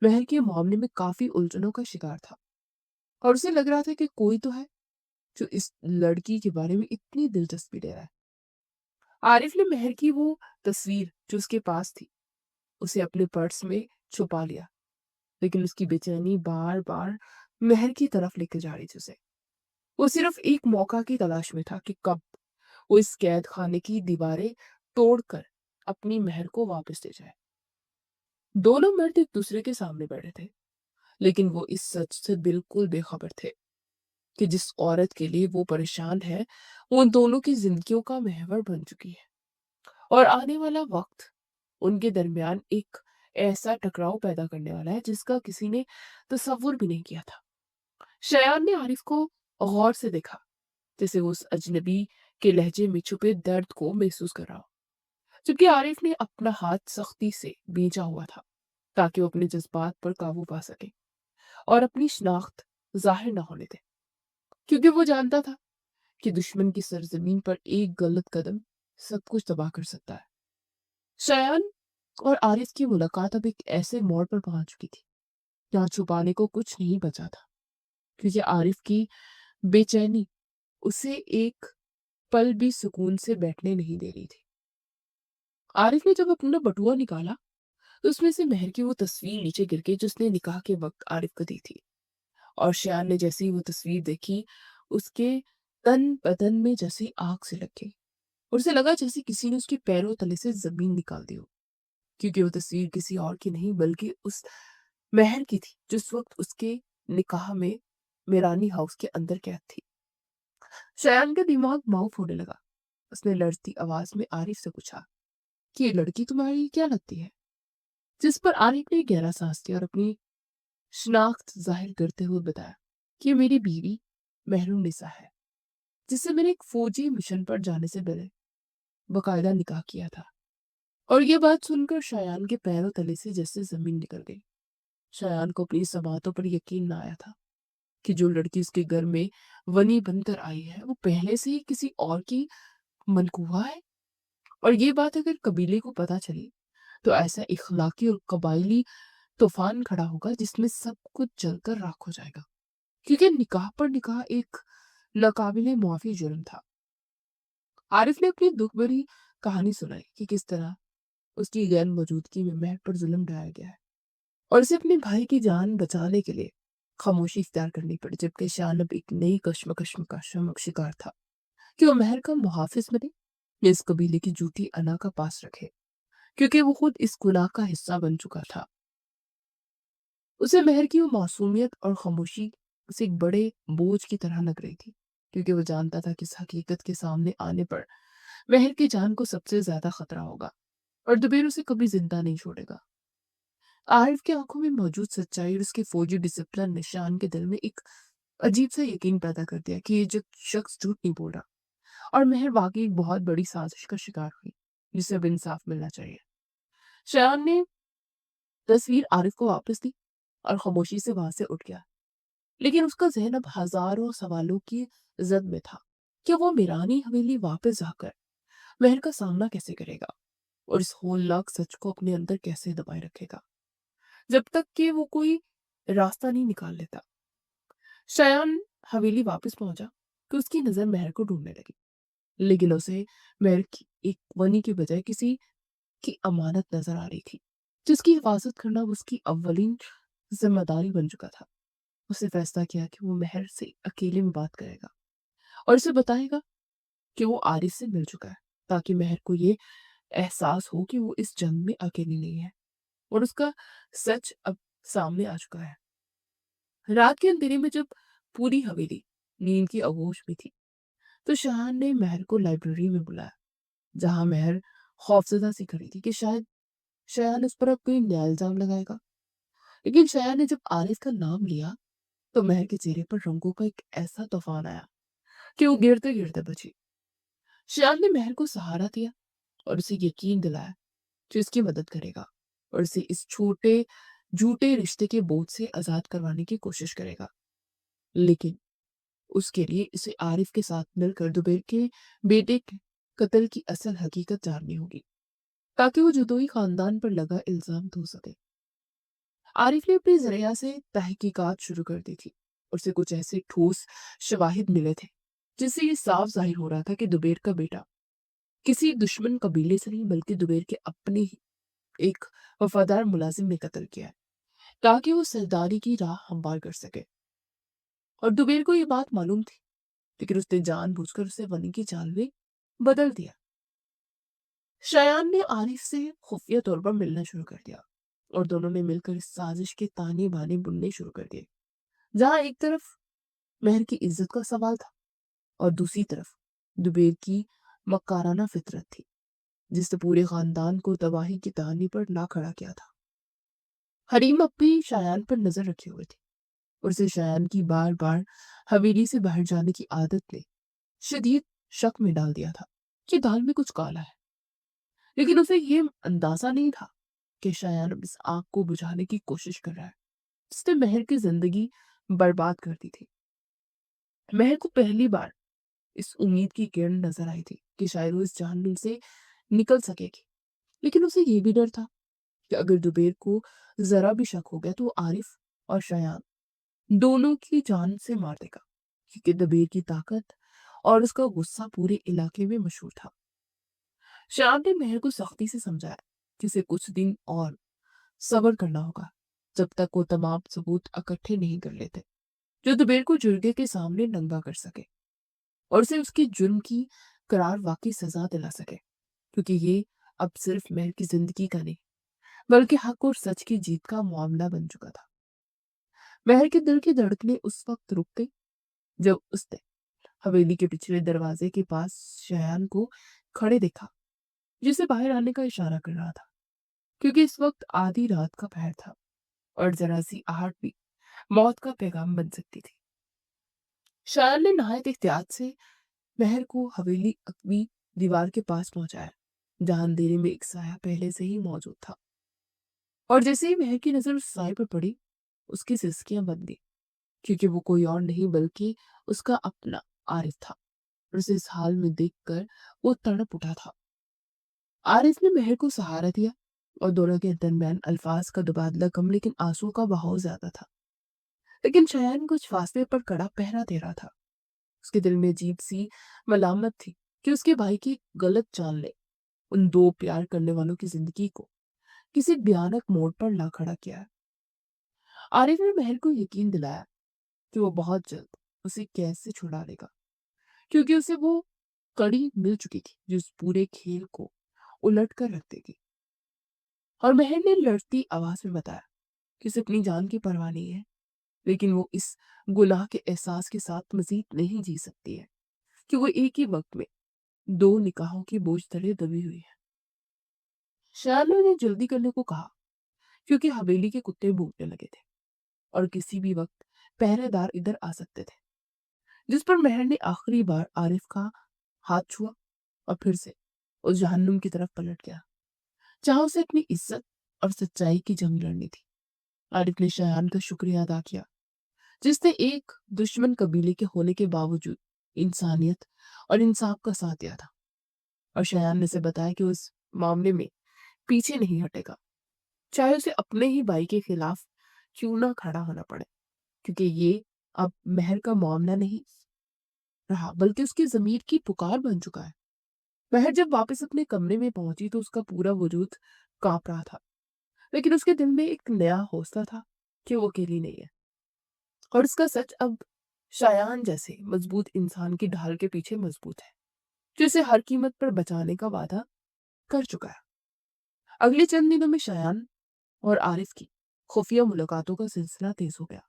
महर के मामले में काफी उलझनों का शिकार था और उसे लग रहा था कि कोई तो है जो इस लड़की के बारे में इतनी दिलचस्पी ले रहा है। आरिफ ने महर की वो तस्वीर जो उसके पास थी उसे अपने पर्स में छुपा लिया, लेकिन उसकी बेचैनी बार बार महर की तरफ लेके जा रही थी उसे। वो सिर्फ एक मौका की तलाश में था कि कब वो इस कैद खाने की दीवारें तोड़कर अपनी महर को वापस ले जाए। दोनों मर्द एक दूसरे के सामने बैठे थे, लेकिन वो इस सच से बिल्कुल बेखबर थे कि जिस औरत के लिए वो परेशान है, वो उन दोनों की जिंदगियों का महवर बन चुकी है। और आने वाला वक्त उनके दरमियान एक ऐसा टकराव पैदा करने वाला है जिसका किसी ने तसव्वुर भी नहीं किया था। शयान ने आरिफ को गौर से देखा, जैसे वो उस अजनबी के लहजे में छुपे दर्द को महसूस कर रहा हो, जबकि आरिफ ने अपना हाथ सख्ती से भींचा हुआ था ताकि वो अपने जज्बात पर काबू पा सके और अपनी शनाख्त जाहिर न होने दे, क्योंकि वो जानता था कि दुश्मन की सरजमीन पर एक गलत कदम सब कुछ तबाह कर सकता है। शयान और आरिफ की मुलाकात अब एक ऐसे मोड़ पर पहुंच चुकी थी जहां छुपाने को कुछ नहीं बचा था, क्योंकि आरिफ की बेचैनी उसे एक पल भी सुकून से बैठने नहीं दे रही थी। आरिफ ने जब अपना बटुआ निकाला तो उसमें से महर की वो तस्वीर नीचे गिर गई जो उसने निकाह के वक्त आरिफ को दी थी। और शयान ने जैसे ही वो तस्वीर देखी, उसके तन बदन में जैसे आग से लग गई और उसे लगा जैसे किसी ने उसके पैरों तले से जमीन निकाल दी हो, क्योंकि वो तस्वीर किसी और की नहीं बल्कि उस महर की थी जिस वक्त उसके निकाह में मेरानी हाउस के अंदर कैद थी। शयान का दिमाग माउफ होने लगा। उसने लड़ती आवाज में आरिफ से पूछा कि ये लड़की तुम्हारी क्या लगती है? जिस पर आरिफ ने गहरा सांस लिया और अपनी शनाख्त जाहिर करते हुए बताया कि ये मेरी बीवी महरून निसा है, जिससे मैंने एक फौजी मिशन पर जाने से पहले बकायदा निकाह किया था। और ये बात सुनकर शयान के पैरों तले से जैसे जमीन निकल गई। शयान को अपनी समातों पर यकीन न आया था कि जो लड़की उसके घर में वनी बनकर आई है वो पहले से ही किसी और की मनकूवा है। और ये बात अगर कबीले को पता चली तो ऐसा इखलाकी और कबायली तूफान खड़ा होगा जिसमें सब कुछ जलकर राख हो जाएगा, क्योंकि निकाह पर निकाह एक नाकाबिले मुआफी जुर्म था। आरिफ ने अपनी दुख भरी कहानी सुनाई कि किस तरह उसकी गैर मौजूदगी में महक पर जुल्म ढाया गया है और उसे अपने भाई की जान बचाने के लिए खामोशी इख्तियार करनी पड़ी, जबकि शान अब एक नई कश्मकश का शिकार था कि वो महर का मुहाफिज बने इस कबीले की जूठी अना का पास रखे, क्योंकि वो खुद इस गुनाह का हिस्सा बन चुका था। उसे मेहर की वो मासूमियत और खामोशी उसे एक बड़े बोझ की तरह लग रही थी, क्योंकि वो जानता था कि इस हकीकत के सामने आने पर मेहर की जान को सबसे ज्यादा खतरा होगा और दुबेर उसे कभी जिंदा नहीं छोड़ेगा। आरिफ की आंखों में मौजूद सच्चाई और उसके फौजी डिसिप्लिन ने शान के दिल में एक अजीब सा यकीन पैदा कर दिया कि ये जो शख्स झूठ नहीं बोल रहा और मेहर वाकई एक बहुत बड़ी साजिश का शिकार हुई, जिसे अब इंसाफ मिलना चाहिए। शान ने तस्वीर आरिफ को वापस दी और खामोशी से वहां से उठ गया, लेकिन उसका ज़हन अब हजारों सवालों की जद में था। क्या वो मीरानी हवेली वापस जाकर मेहर का सामना कैसे करेगा और इस होलनाक सच को अपने अंदर कैसे दबाए रखेगा जब तक कि वो कोई रास्ता नहीं निकाल लेता। शयान हवेली वापस पहुंचा तो उसकी नजर मेहर को ढूंढने लगी, लेकिन उसे मेहर की एक वनी की बजाय किसी की अमानत नजर आ रही थी, जिसकी हिफाजत करना उसकी अव्वलीन जिम्मेदारी बन चुका था। उसने फैसला किया कि वो मेहर से अकेले में बात करेगा और उसे बताएगा कि वो आरिफ से मिल चुका है, ताकि मेहर को ये एहसास हो कि वो इस जंग में अकेली नहीं है और उसका सच अब सामने आ चुका है। रात के अंधेरे में जब पूरी हवेली नींद की आगोश में थी, तो शहान ने मेहर को लाइब्रेरी में बुलाया, जहां मेहर खौफजदा सी खड़ी थी कि शायद शयान उस पर अब कोई नया इल्जाम लगाएगा। लेकिन शयान ने जब आरिफ का नाम लिया, तो मेहर के चेहरे पर रंगों का एक ऐसा तूफान आया कि वो गिरते गिरते बची। शयान ने मेहर को सहारा दिया और उसे यकीन दिलाया कि उसकी मदद करेगा और उसे इस छोटे झूठे रिश्ते के बोझ से आजाद करवाने की कोशिश करेगा। लेकिन उसके लिए इसे आरिफ के साथ मिलकर दुबेर के बेटे के कत्ल की असल हकीकत जाननी होगी, ताकि वो जदोई खानदान पर लगा इल्जाम धो सके। आरिफ ने अपने जरिया से तहकीकात शुरू कर दी थी और उसे कुछ ऐसे ठोस शवाहिद मिले थे, जिससे ये साफ जाहिर हो रहा था कि दुबेर का बेटा किसी दुश्मन कबीले से नहीं बल्कि दुबेर के अपने ही एक वफादार मुलाजिम ने कत्ल किया है, ताकि वो सरदारी की राह हमवार कर सके। और दुबेर को ये बात मालूम थी, लेकिन उसने जानबूझकर उसे वनी की चाल में बदल दिया। शयान ने आरिफ से खुफिया तौर पर मिलना शुरू कर दिया और दोनों ने मिलकर इस साजिश के ताने बाने बुनने शुरू कर दिए, जहां एक तरफ मेहर की इज्जत का सवाल था और दूसरी तरफ दुबेर की मक्काराना फितरत थी, जिसने पूरे खानदान को तबाही की कहानी पर ला खड़ा किया था। हरीम अब भी शायान पर नजर रखे हुए थे और उसे शायान की बार बार हवेली से बाहर जाने की आदत ने शदीद शक में डाल दिया था कि दाल में कुछ काला है। लेकिन उसे ये अंदाजा नहीं था कि शायान अब इस आग को बुझाने की कोशिश कर रहा है, जिसने मेहर की जिंदगी बर्बाद कर दी थी। मेहर को पहली बार इस उम्मीद की किरण नजर आई थी कि शायद वो इस जहन्नुम से निकल सकेगी, लेकिन उसे ये भी डर था कि अगर दुबेर को जरा भी शक हो गया तो वो आरिफ और शयान दोनों की जान से मार देगा, क्योंकि दबीर की ताकत और उसका गुस्सा पूरे इलाके में मशहूर था। श्याम ने मेहर को सख्ती से समझाया कि उसे कुछ दिन और सब्र करना होगा, जब तक वो तमाम सबूत इकट्ठे नहीं कर लेते जो दबेर को जुर्गे के सामने नंगा कर सके और उसे उसके जुर्म की करार वाकई सजा दिला सके, क्योंकि ये अब सिर्फ मेहर की जिंदगी का नहीं बल्कि हक और सच की जीत का मामला बन चुका था। मेहर के दिल की धड़कनें उस वक्त रुक गई जब उसने हवेली के पिछले दरवाजे के पास शयान को खड़े देखा, जिसे बाहर आने का इशारा कर रहा था, क्योंकि इस वक्त आधी रात का पहर था और जरा सी आहट भी मौत का पैगाम बन सकती थी। शयान ने नहायत एहतियात से मेहर को हवेली अपनी दीवार के पास पहुंचाया, जहां अंधेरे में एक साया पहले से ही मौजूद था। और जैसे ही मेहर की नजर उस साए पर पड़ी, उसकी सिसकियां बंद गई, क्योंकि वो कोई और नहीं बल्कि उसका अपना आरिफ था। और उसे इस हाल में देखकर वो तड़प उठा था। आरिफ ने मेहर को सहारा दिया और दोनों के दरमियान अल्फाज का तबादला कम लेकिन आंसू का बहाव ज्यादा था। लेकिन शयान कुछ फासले पर कड़ा पहरा दे रहा था। उसके दिल में अजीब सी मलामत थी कि उसके भाई की गलत चाल ने उन दो प्यार करने वालों की जिंदगी को किसी भयानक मोड़ पर ला खड़ा किया है। आरिफ ने मेहर को यकीन दिलाया कि वो बहुत जल्द उसे कैद से छुड़ा लेगा, क्योंकि उसे वो कड़ी मिल चुकी थी जो इस पूरे खेल को उलट कर रख देगी। और महर ने लड़ती आवाज में बताया कि उसे अपनी जान की परवाह नहीं है, लेकिन वो इस गुनाह के एहसास के साथ मजीद नहीं जी सकती है कि वो एक ही वक्त में दो निकाहों की बोझ तले दबी हुई है। शायान ने जल्दी करने को कहा क्योंकि हवेली के कुत्ते भौंकने लगे थे और किसी भी वक्त पहरेदार इधर आ सकते थे। जिस पर महर ने आखिरी बार आरिफ का हाथ छुआ और फिर से उस जहन्नुम की तरफ पलट गया जहां उसे अपनी इज्जत और सच्चाई की जंग लड़नी थी। आरिफ ने शायान का शुक्रिया अदा किया जिसने एक दुश्मन कबीले के होने के बावजूद इंसानियत और इंसाफ का साथ दिया था। और शायान ने उसे बताया कि उस मामले में पीछे नहीं हटेगा, चाहे उसे अपने ही भाई के खिलाफ क्यों ना खड़ा होना पड़े, क्योंकि ये अब महर का मामला नहीं रहा बल्कि उसकी जमीर की पुकार बन चुका है। महर जब वापस अपने कमरे में पहुंची तो उसका पूरा वजूद कांप रहा था, लेकिन उसके दिल में एक नया हौसला था कि वो अकेली नहीं है। और उसका सच अब शायान जैसे मजबूत इंसान की ढाल के पीछे मजबूत है जो उसे हर कीमत पर बचाने का वादा कर चुका है। अगले चंद दिनों में शायान और आरिफ की खुफिया मुलाकातों का सिलसिला तेज हो गया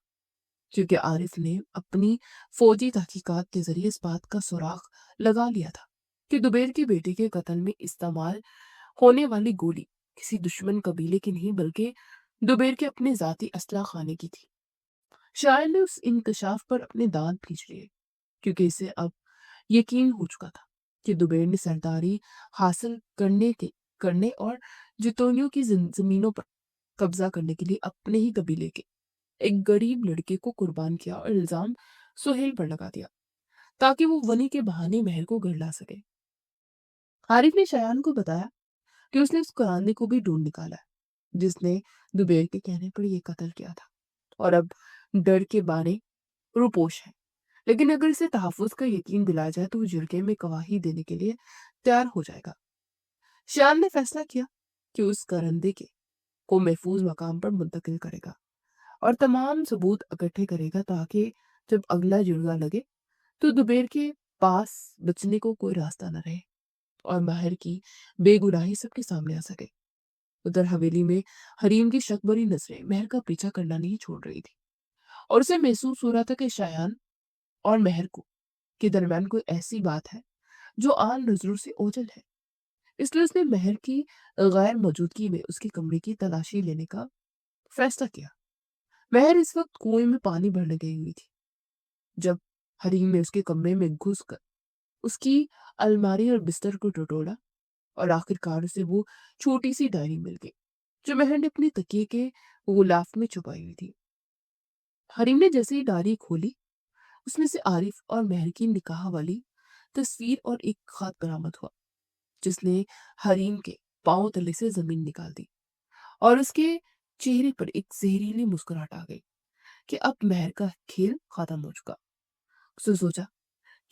क्योंकि आरिफ ने अपनी फौजी तहकीकात के जरिए इस बात का सुराग लगा लिया था कि दुबेर की बेटी के कत्ल में इस्तेमाल होने वाली गोली किसी दुश्मन कबीले की नहीं बल्कि दुबेर के अपने जाती असला खाने की थी। शायर ने उस इंकशाफ पर अपने दांत खींच लिए क्योंकि इसे अब यकीन हो चुका था कि दुबेर ने सरदारी हासिल करने और जितोनियों की जमीनों पर कब्जा करने के लिए अपने ही कबीले के एक गरीब लड़के को कुर्बान किया और इल्जाम सुहेल पर लगा दिया ताकि वो वनी के बहाने महल को गिरा सके। आरिफ ने शयान को बताया कि उसने उस कुरानी को भी ढूंढ निकाला है जिसने दुबेर के कहने पर यह कत्ल किया था और अब डर के बारे रूपोश है, लेकिन अगर इसे तहफ्फुज का यकीन दिलाया जाए तो वो जुर्गे में गवाही देने के लिए तैयार हो जाएगा। शयान ने फैसला किया कि उस करंदे के को महफूज मकाम पर मुंतकिल करेगा और तमाम सबूत इकट्ठे करेगा ताकि जब अगला जुर्गा लगे तो दुबेर के पास बचने को कोई रास्ता न रहे और माहिर की बेगुनाही सबके सामने आ सके। उधर हवेली में हरीम की शक भरी नजरें महर का पीछा करना नहीं छोड़ रही थी और उसे महसूस हो रहा था कि शायान और महर को के दरमियान कोई ऐसी बात है जो आम नजरों से ओझल है। इसलिए उसने महर की गैर मौजूदगी में उसके कमरे की तलाशी लेने का फैसला किया। महर इस वक्त कुएं में पानी भरने गई हुई थी जब हरीम ने उसके कमरे में घुसकर उसकी अलमारी और बिस्तर को टटोला और आखिरकार उसे वो छोटी सी डायरी मिल गई जो महर ने अपने तकिए के गुलाफ में छुपाई हुई थी। हरीम ने जैसे ही डायरी खोली उसमें से आरिफ और महर की निकाह वाली तस्वीर और एक खत बरामद हुआ जिसने हरीम के पांव तले से जमीन निकाल दी और उसके चेहरे पर एक जहरीली मुस्कुराहट आ गई कि अब महर का खेल खत्म हो चुका। उसने सोचा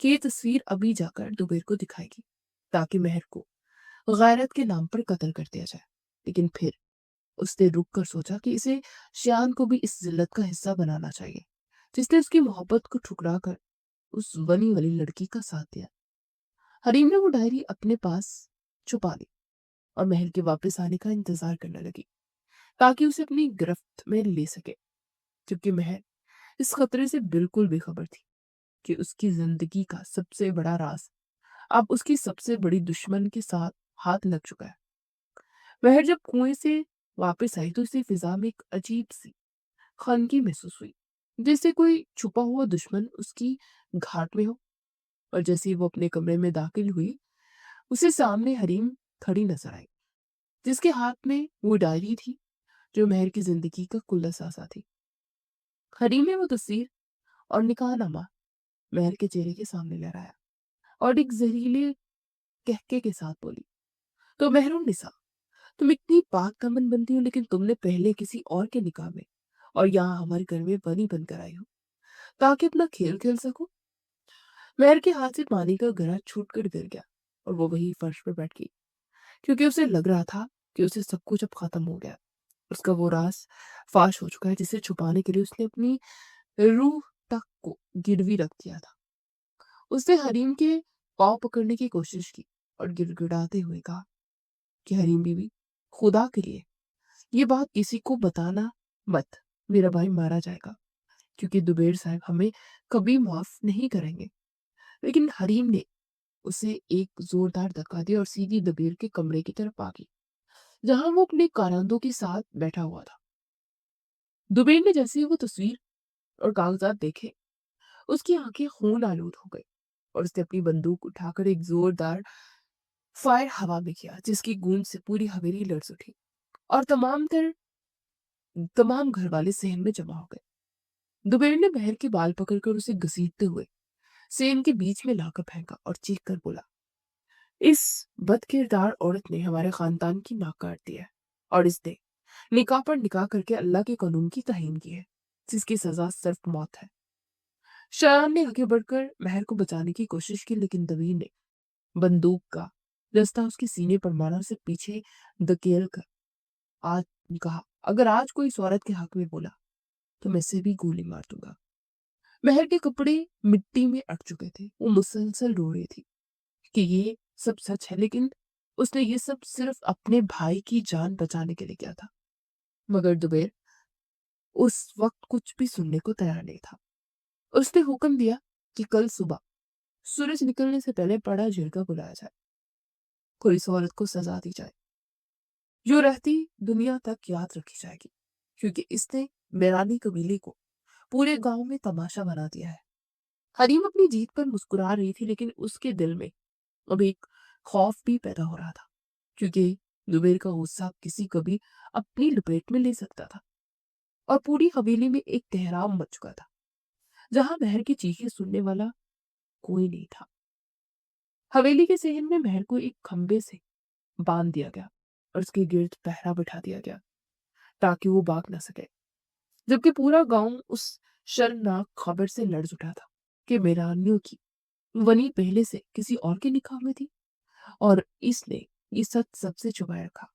कि ये तस्वीर अभी जाकर दुबेर को दिखाएगी ताकि महर को गैरत के नाम पर कत्ल कर दिया जाए। लेकिन फिर उसने रुक कर सोचा कि इसे श्यान को भी इस जिल्लत का हिस्सा बनाना चाहिए जिसने उसकी मोहब्बत को ठुकरा कर उस बनी वाली लड़की का साथ दिया। हरीम ने वो डायरी अपने पास छुपा ली और महल के वापस आने का इंतजार करने लगी ताकि उसे अपनी गिरफ्त में ले सके, जबकि महल इस खतरे से बिल्कुल बेखबर थी कि उसकी जिंदगी का सबसे बड़ा राज अब उसकी सबसे बड़ी दुश्मन के साथ हाथ लग चुका है। महर जब कुएं से वापस आई तो उसे फिजा में एक अजीब सी खानगी महसूस हुई जैसे कोई छुपा हुआ दुश्मन उसकी घाट में हो। और जैसे ही वो अपने कमरे में दाखिल हुई उसे सामने हरीम खड़ी नजर आई जिसके हाथ में वो डायरी थी जो महर की जिंदगी का कुल असासा थी। हरीम ने वो तस्वीर और निकाहनामा महर के चेहरे के सामने लहराया और एक जहरीले कहके के साथ बोली, तो महरून निसा, तुम इतनी पाक दामन बनती हो लेकिन तुमने पहले किसी और के निकाह में और यहाँ हमारे घर में बनी बनकर आई हो ताकि अपना खेल खेल सको। महर के हाथ से पानी का घड़ा छूट कर गिर गया और वो वही फर्श पर बैठ गई क्योंकि उसे लग रहा था कि उसे सब कुछ अब खत्म हो गया। उसका वो राज फाश हो चुका है जिसे छुपाने के लिए उसने अपनी रूह तक को गिरवी रख दिया था। उसने हरीम के पाँव पकड़ने की कोशिश की और गिड़गिड़ाते हुए कहा कि हरीम बीवी, खुदा के लिए ये बात किसी को बताना मत, मेरा भाई मारा जाएगा, क्योंकि दुबेर साहब हमें कभी माफ नहीं करेंगे। लेकिन हरीम ने उसे एक जोरदार धक्का दिया और सीधी दबीर के कमरे की तरफ भागी, जहां वो अपने कारांदों के साथ बैठा हुआ था। दुबेर ने जैसे ही वो तस्वीर और कागजात देखे, उसकी आंखें खून आलूद हो गई और उसने अपनी बंदूक उठाकर एक जोरदार फायर हवा में किया, जिसकी गूंज से पूरी हवेली लर्ज उठी और तमाम घर वाले सहन में जमा हो गए। दुबेर ने बहर के बाल पकड़कर उसे घसीटते हुए सेन के बीच में लाकर फेंका और चीख कर बोला, इस बदकिरदार औरत ने हमारे खानदान की नाक काट दी है और इसने निकाह पर निकाह करके अल्लाह के कानून की तहीन की है, जिसकी सजा सिर्फ मौत है। शायान ने आगे बढ़कर महर को बचाने की कोशिश की, लेकिन दबीर ने बंदूक का दस्ता उसके सीने पर मारा, उसे पीछे धकेल कर आज कहा, अगर आज कोई इस औरत के हक में बोला तो मैं इसे भी गोली मार दूंगा। महर के कपड़े मिट्टी में अट चुके थे, वो मुसलसल रो रही थी कि ये सब सच है, लेकिन उसने ये सब सिर्फ अपने भाई की जान बचाने के लिए किया था। मगर दुबेर उस वक्त कुछ भी सुनने को तैयार नहीं था। उसने हुक्म दिया कि कल सुबह सूरज निकलने से पहले बड़ा जिरगा बुलाया जाए और इस औरत को सजा दी जाए, जो रहती दुनिया तक याद रखी जाएगी, क्योंकि इसने मेरानी कबीले को पूरे गांव में तमाशा बना दिया है। हरीम अपनी जीत पर मुस्कुरा रही थी, लेकिन उसके दिल में अब एक खौफ भी पैदा हो रहा था, क्योंकि जुबेर का गुस्सा किसी को भी अपनी लपेट में ले सकता था और पूरी हवेली में एक तहराम मच चुका था, जहां महर की चीखें सुनने वाला कोई नहीं था। हवेली के सहन में महर को एक खंबे से बांध दिया गया और उसके गिर्द पहरा बिठा दिया गया, ताकि वो भाग न सके, जबकि पूरा गांव उस शर्मनाक खबर से लर्ज उठा था कि मेरानियों की वनी पहले से किसी और के निकाह में थी और इसने ये सच सबसे छुपाए रखा।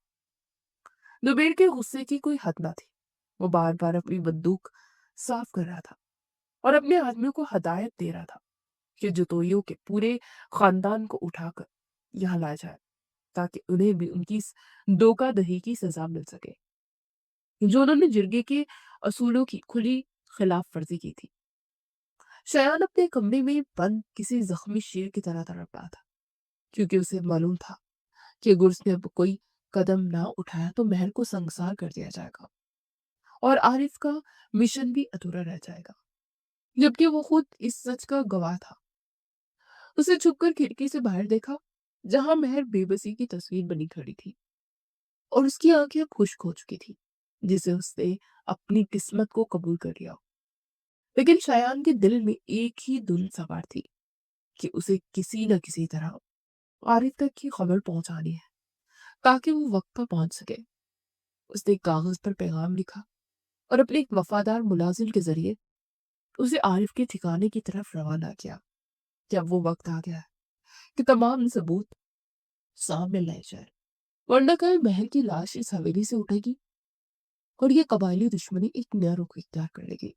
दुबेर के गुस्से की कोई हद न थी। वो बार बार अपनी बंदूक साफ कर रहा था और अपने आदमियों को हदायत दे रहा था कि जतोइयों के पूरे खानदान को उठाकर यहाँ लाया जाए, ताकि उन्हें भी उनकी इस धोखाधड़ी की सजा मिल सके, जो उन्होंने जिरगे के असूलों की खुली खिलाफ वर्जी की थी। शयान अपने कमरे में बंद किसी जख्मी शेर की तरह तड़प रहा था, क्योंकि उसे मालूम था कि अगर उसने अब कोई कदम ना उठाया तो महल को संसार कर दिया जाएगा और आरिफ का मिशन भी अधूरा रह जाएगा, जबकि वो खुद इस सच का गवाह था। उसे छुपकर खिड़की से बाहर देखा, जहां महर बेबसी की तस्वीर बनी खड़ी थी और उसकी आंखें खुश्क हो चुकी थी, जिसे उसने अपनी किस्मत को कबूल कर लिया। लेकिन शायान के दिल में एक ही धुन सवार थी कि उसे किसी न किसी तरह आरिफ तक की खबर पहुंचानी है, ताकि वो वक्त पर पहुंच सके। उसने एक कागज पर पैगाम लिखा और अपने एक वफादार मुलाजिम के जरिए उसे आरिफ के ठिकाने की तरफ रवाना किया कि अब वो वक्त आ गया है कि तमाम सबूत सामने लाए जाए, वरना कल महल की लाश इस हवेली से उठेगी और ये कबायली दुश्मनी एक नया रुख इख्तियार कर लेगी।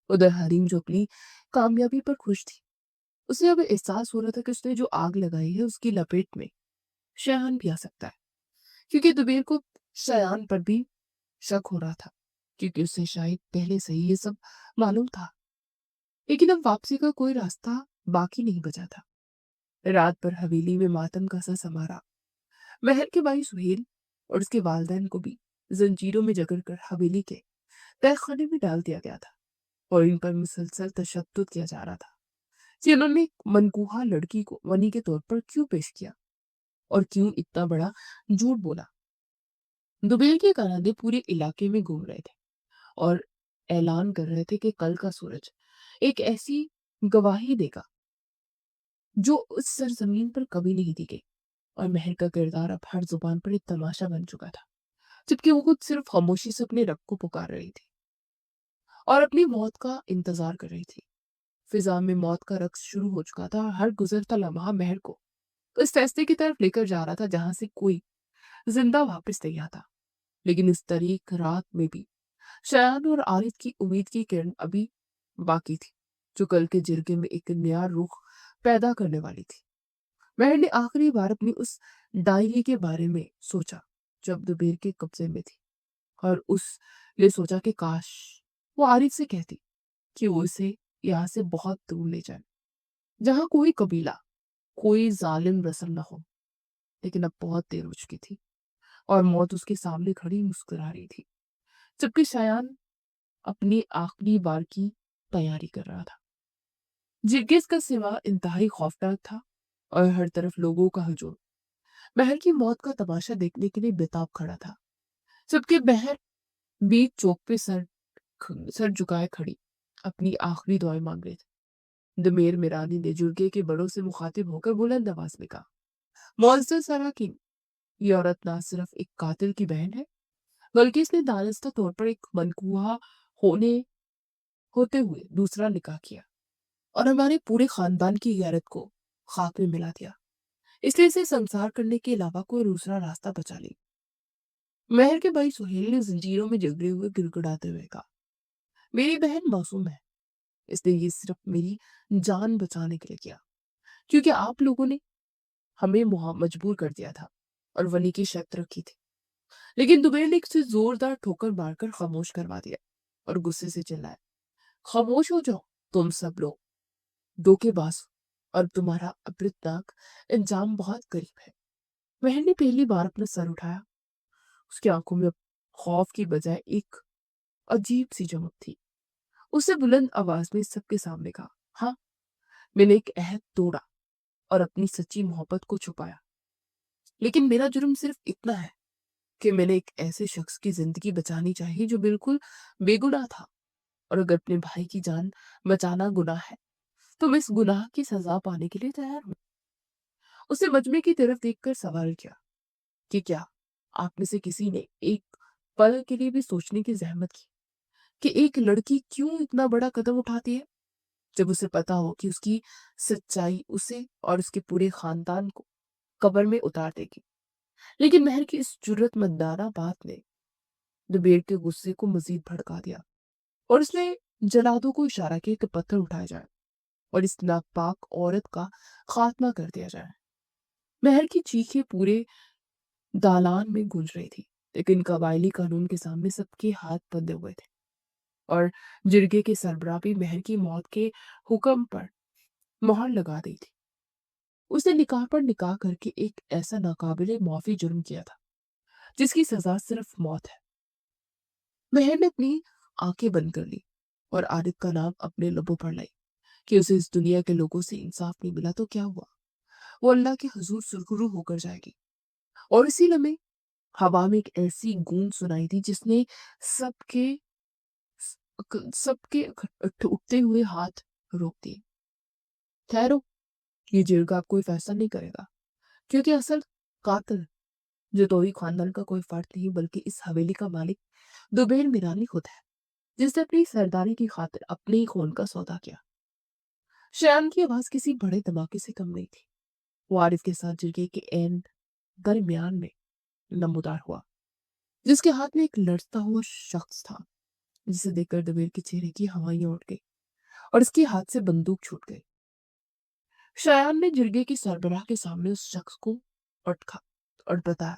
उधर हरीम जो अपनी कामयाबी पर खुश थी, उसे अब एहसास हो रहा था कि उसने जो आग लगाई है उसकी लपेट में शयान भी आ सकता है, क्योंकि दुबेर को शयान पर भी शक हो रहा था, क्योंकि उसे शायद पहले से ही ये सब मालूम था। लेकिन अब वापसी का कोई रास्ता बाकी नहीं बचा था। रात भर हवेली में मातम का सा समा रहा। महल के भाई सुहेल और उसके वालिदैन को भी जंजीरों में जकड़ कर हवेली के तहखाने में डाल दिया गया था और इन पर मुसलसल तशद्दुद किया जा रहा था कि उन्होंने एक मनकूहा लड़की को वनी के तौर पर क्यों पेश किया और क्यों इतना बड़ा झूठ बोला। दुबेल के कारांदे पूरे इलाके में घूम रहे थे और ऐलान कर रहे थे कि कल का सूरज एक ऐसी गवाही देगा जो उस सरजमीन पर कभी नहीं दी गई, और महर का किरदार अब हर जुबान पर एक तमाशा बन चुका था, जबकि वो खुद सिर्फ खामोशी से अपने रब को पुकार रही थी और अपनी मौत का इंतजार कर रही थी। फिजा में मौत का रक्स शुरू हो चुका था और हर गुजरता लम्हा महर को इस फैसले की तरफ लेकर जा रहा था जहां से कोई जिंदा वापस नहीं आता। लेकिन इस तारीक रात में भी शयान और आरिफ की उम्मीद की किरण अभी बाकी थी, जो कल के जिरगे में एक नया रुख पैदा करने वाली थी। مہر نے آخری بار اپنی اس ڈائری کے بارے میں سوچا جب دبیر کے قبضے میں تھی، اور اس نے سوچا کہ کاش وہ عارف سے کہتی کہ وہ اسے یہاں سے بہت دور لے جائے، جہاں کوئی قبیلہ، کوئی ظالم رسم نہ ہو۔ لیکن اب بہت دیر ہو چکی تھی، اور موت اس کے سامنے کھڑی مسکرا رہی تھی، جبکہ شایان اپنی آخری بار کی تیاری کر رہا تھا۔ جرگس کا سوا انتہائی خوفناک تھا، اور ہر طرف لوگوں کا ہجوم مہر کی موت کا تماشا دیکھنے کے لیے بےتاب کھڑا تھا، جبکہ مہر بیچ چوک پہ سر جھکائے کھڑی اپنی آخری دعائیں مانگ رہے تھے۔ دمیر میرانی نے جرگے کے بڑوں سے مخاطب ہو کر بلند آواز میں کہا، معزز سراکین، یہ عورت نہ صرف ایک قاتل کی بہن ہے، بلکہ اس نے دانستہ طور پر ایک منکوہا ہوتے ہوئے دوسرا نکاح کیا، اور ہمارے پورے خاندان کی غیرت کو خاک میں ملا دیا، اس لیے اسے سنسار کرنے کے علاوہ کوئی دوسرا راستہ بچا لی۔ مہر کے بھائی سہیل نے زنجیروں میں جگڑے ہوئے گڑگڑاتے ہوئے کہا، میری بہن معصوم ہے، اس نے یہ صرف میری جان بچانے کے لیے کیا، کیونکہ آپ لوگوں نے ہمیں مجبور کر دیا تھا اور ولی کی شرط رکھی تھی۔ لیکن دبیر نے اسے زوردار ٹھوکر مار کر خاموش کروا دیا اور غصے سے چلایا، خاموش ہو جاؤ تم سب لوگ، دھوکے باز، اور تمہارا عبرتناک انجام بہت قریب ہے۔ مہر نے پہلی بار اپنا سر اٹھایا، اس کی آنکھوں میں خوف کی بجائے ایک عجیب سی چمک تھی۔ اس نے بلند آواز میں سب کے سامنے کہا، ہاں، میں نے ایک عہد توڑا اور اپنی سچی محبت کو چھپایا، لیکن میرا جرم صرف اتنا ہے کہ میں نے ایک ایسے شخص کی زندگی بچانی چاہی جو بالکل بے گناہ تھا، اور اگر اپنے بھائی کی جان بچانا گناہ ہے تو میں اس گناہ کی سزا پانے کے لیے تیار ہوں۔ اسے مجمع کی طرف دیکھ کر سوال کیا کہ کیا آپ میں سے کسی نے ایک پل کے لیے بھی سوچنے کی زحمت کی کہ ایک لڑکی کیوں اتنا بڑا قدم اٹھاتی ہے جب اسے پتا ہو کہ اس کی سچائی اسے اور اس کے پورے خاندان کو قبر میں اتار دے گی؟ لیکن مہر کی اس جرات مندانہ بات نے دبیر کے غصے کو مزید بھڑکا دیا، اور اس نے جلادوں کو اشارہ کیا کہ پتھر اٹھائے جائے اور اس ناپاک عورت کا خاتمہ کر دیا جائے۔ مہر کی چیخیں پورے دالان میں گونج رہی تھی، لیکن قبائلی قانون کے سامنے سب کے ہاتھ بندھے ہوئے تھے، اور جرگے کے سربراہ بھی مہر کی موت کے حکم پر مہر لگا دی تھی۔ اس نے نکاح پر نکاح کر کے ایک ایسا ناقابل معافی جرم کیا تھا جس کی سزا صرف موت ہے۔ مہر نے اپنی آنکھیں بند کر لی اور عارف کا نام اپنے لبوں پر لائی کہ اسے اس دنیا کے لوگوں سے انصاف نہیں ملا تو کیا ہوا، وہ اللہ کے حضور سرخرو ہو کر جائے گی۔ اور اسی لمحے ہوا میں ایک ایسی گونج سنائی دی جس نے سب کے اٹھتے ہوئے ہاتھ روک دیے۔ ٹھہرو، یہ جرگہ کوئی فیصلہ نہیں کرے گا، کیونکہ اصل قاتل جتوئی خاندان کا کوئی فرد نہیں بلکہ اس حویلی کا مالک دبیر میرانی خود ہے، جس نے اپنی سرداری کی خاطر اپنے ہی خون کا سودا کیا۔ شیان کی آواز کسی بڑے دھماکے سے کم نہیں تھی، وہ عارف کے ساتھ جرگے کے عین درمیان میں نمودار ہوا، جس کے ہاتھ میں ایک لڑتا ہوا شخص تھا، جسے دیکھ کر دبیر کے چہرے کی ہوائیاں اٹھ گئی اور اس کے ہاتھ سے بندوق چھوٹ گئی۔ شایان نے جرگے کی سربراہ کے سامنے اس شخص کو پٹکا اور بتایا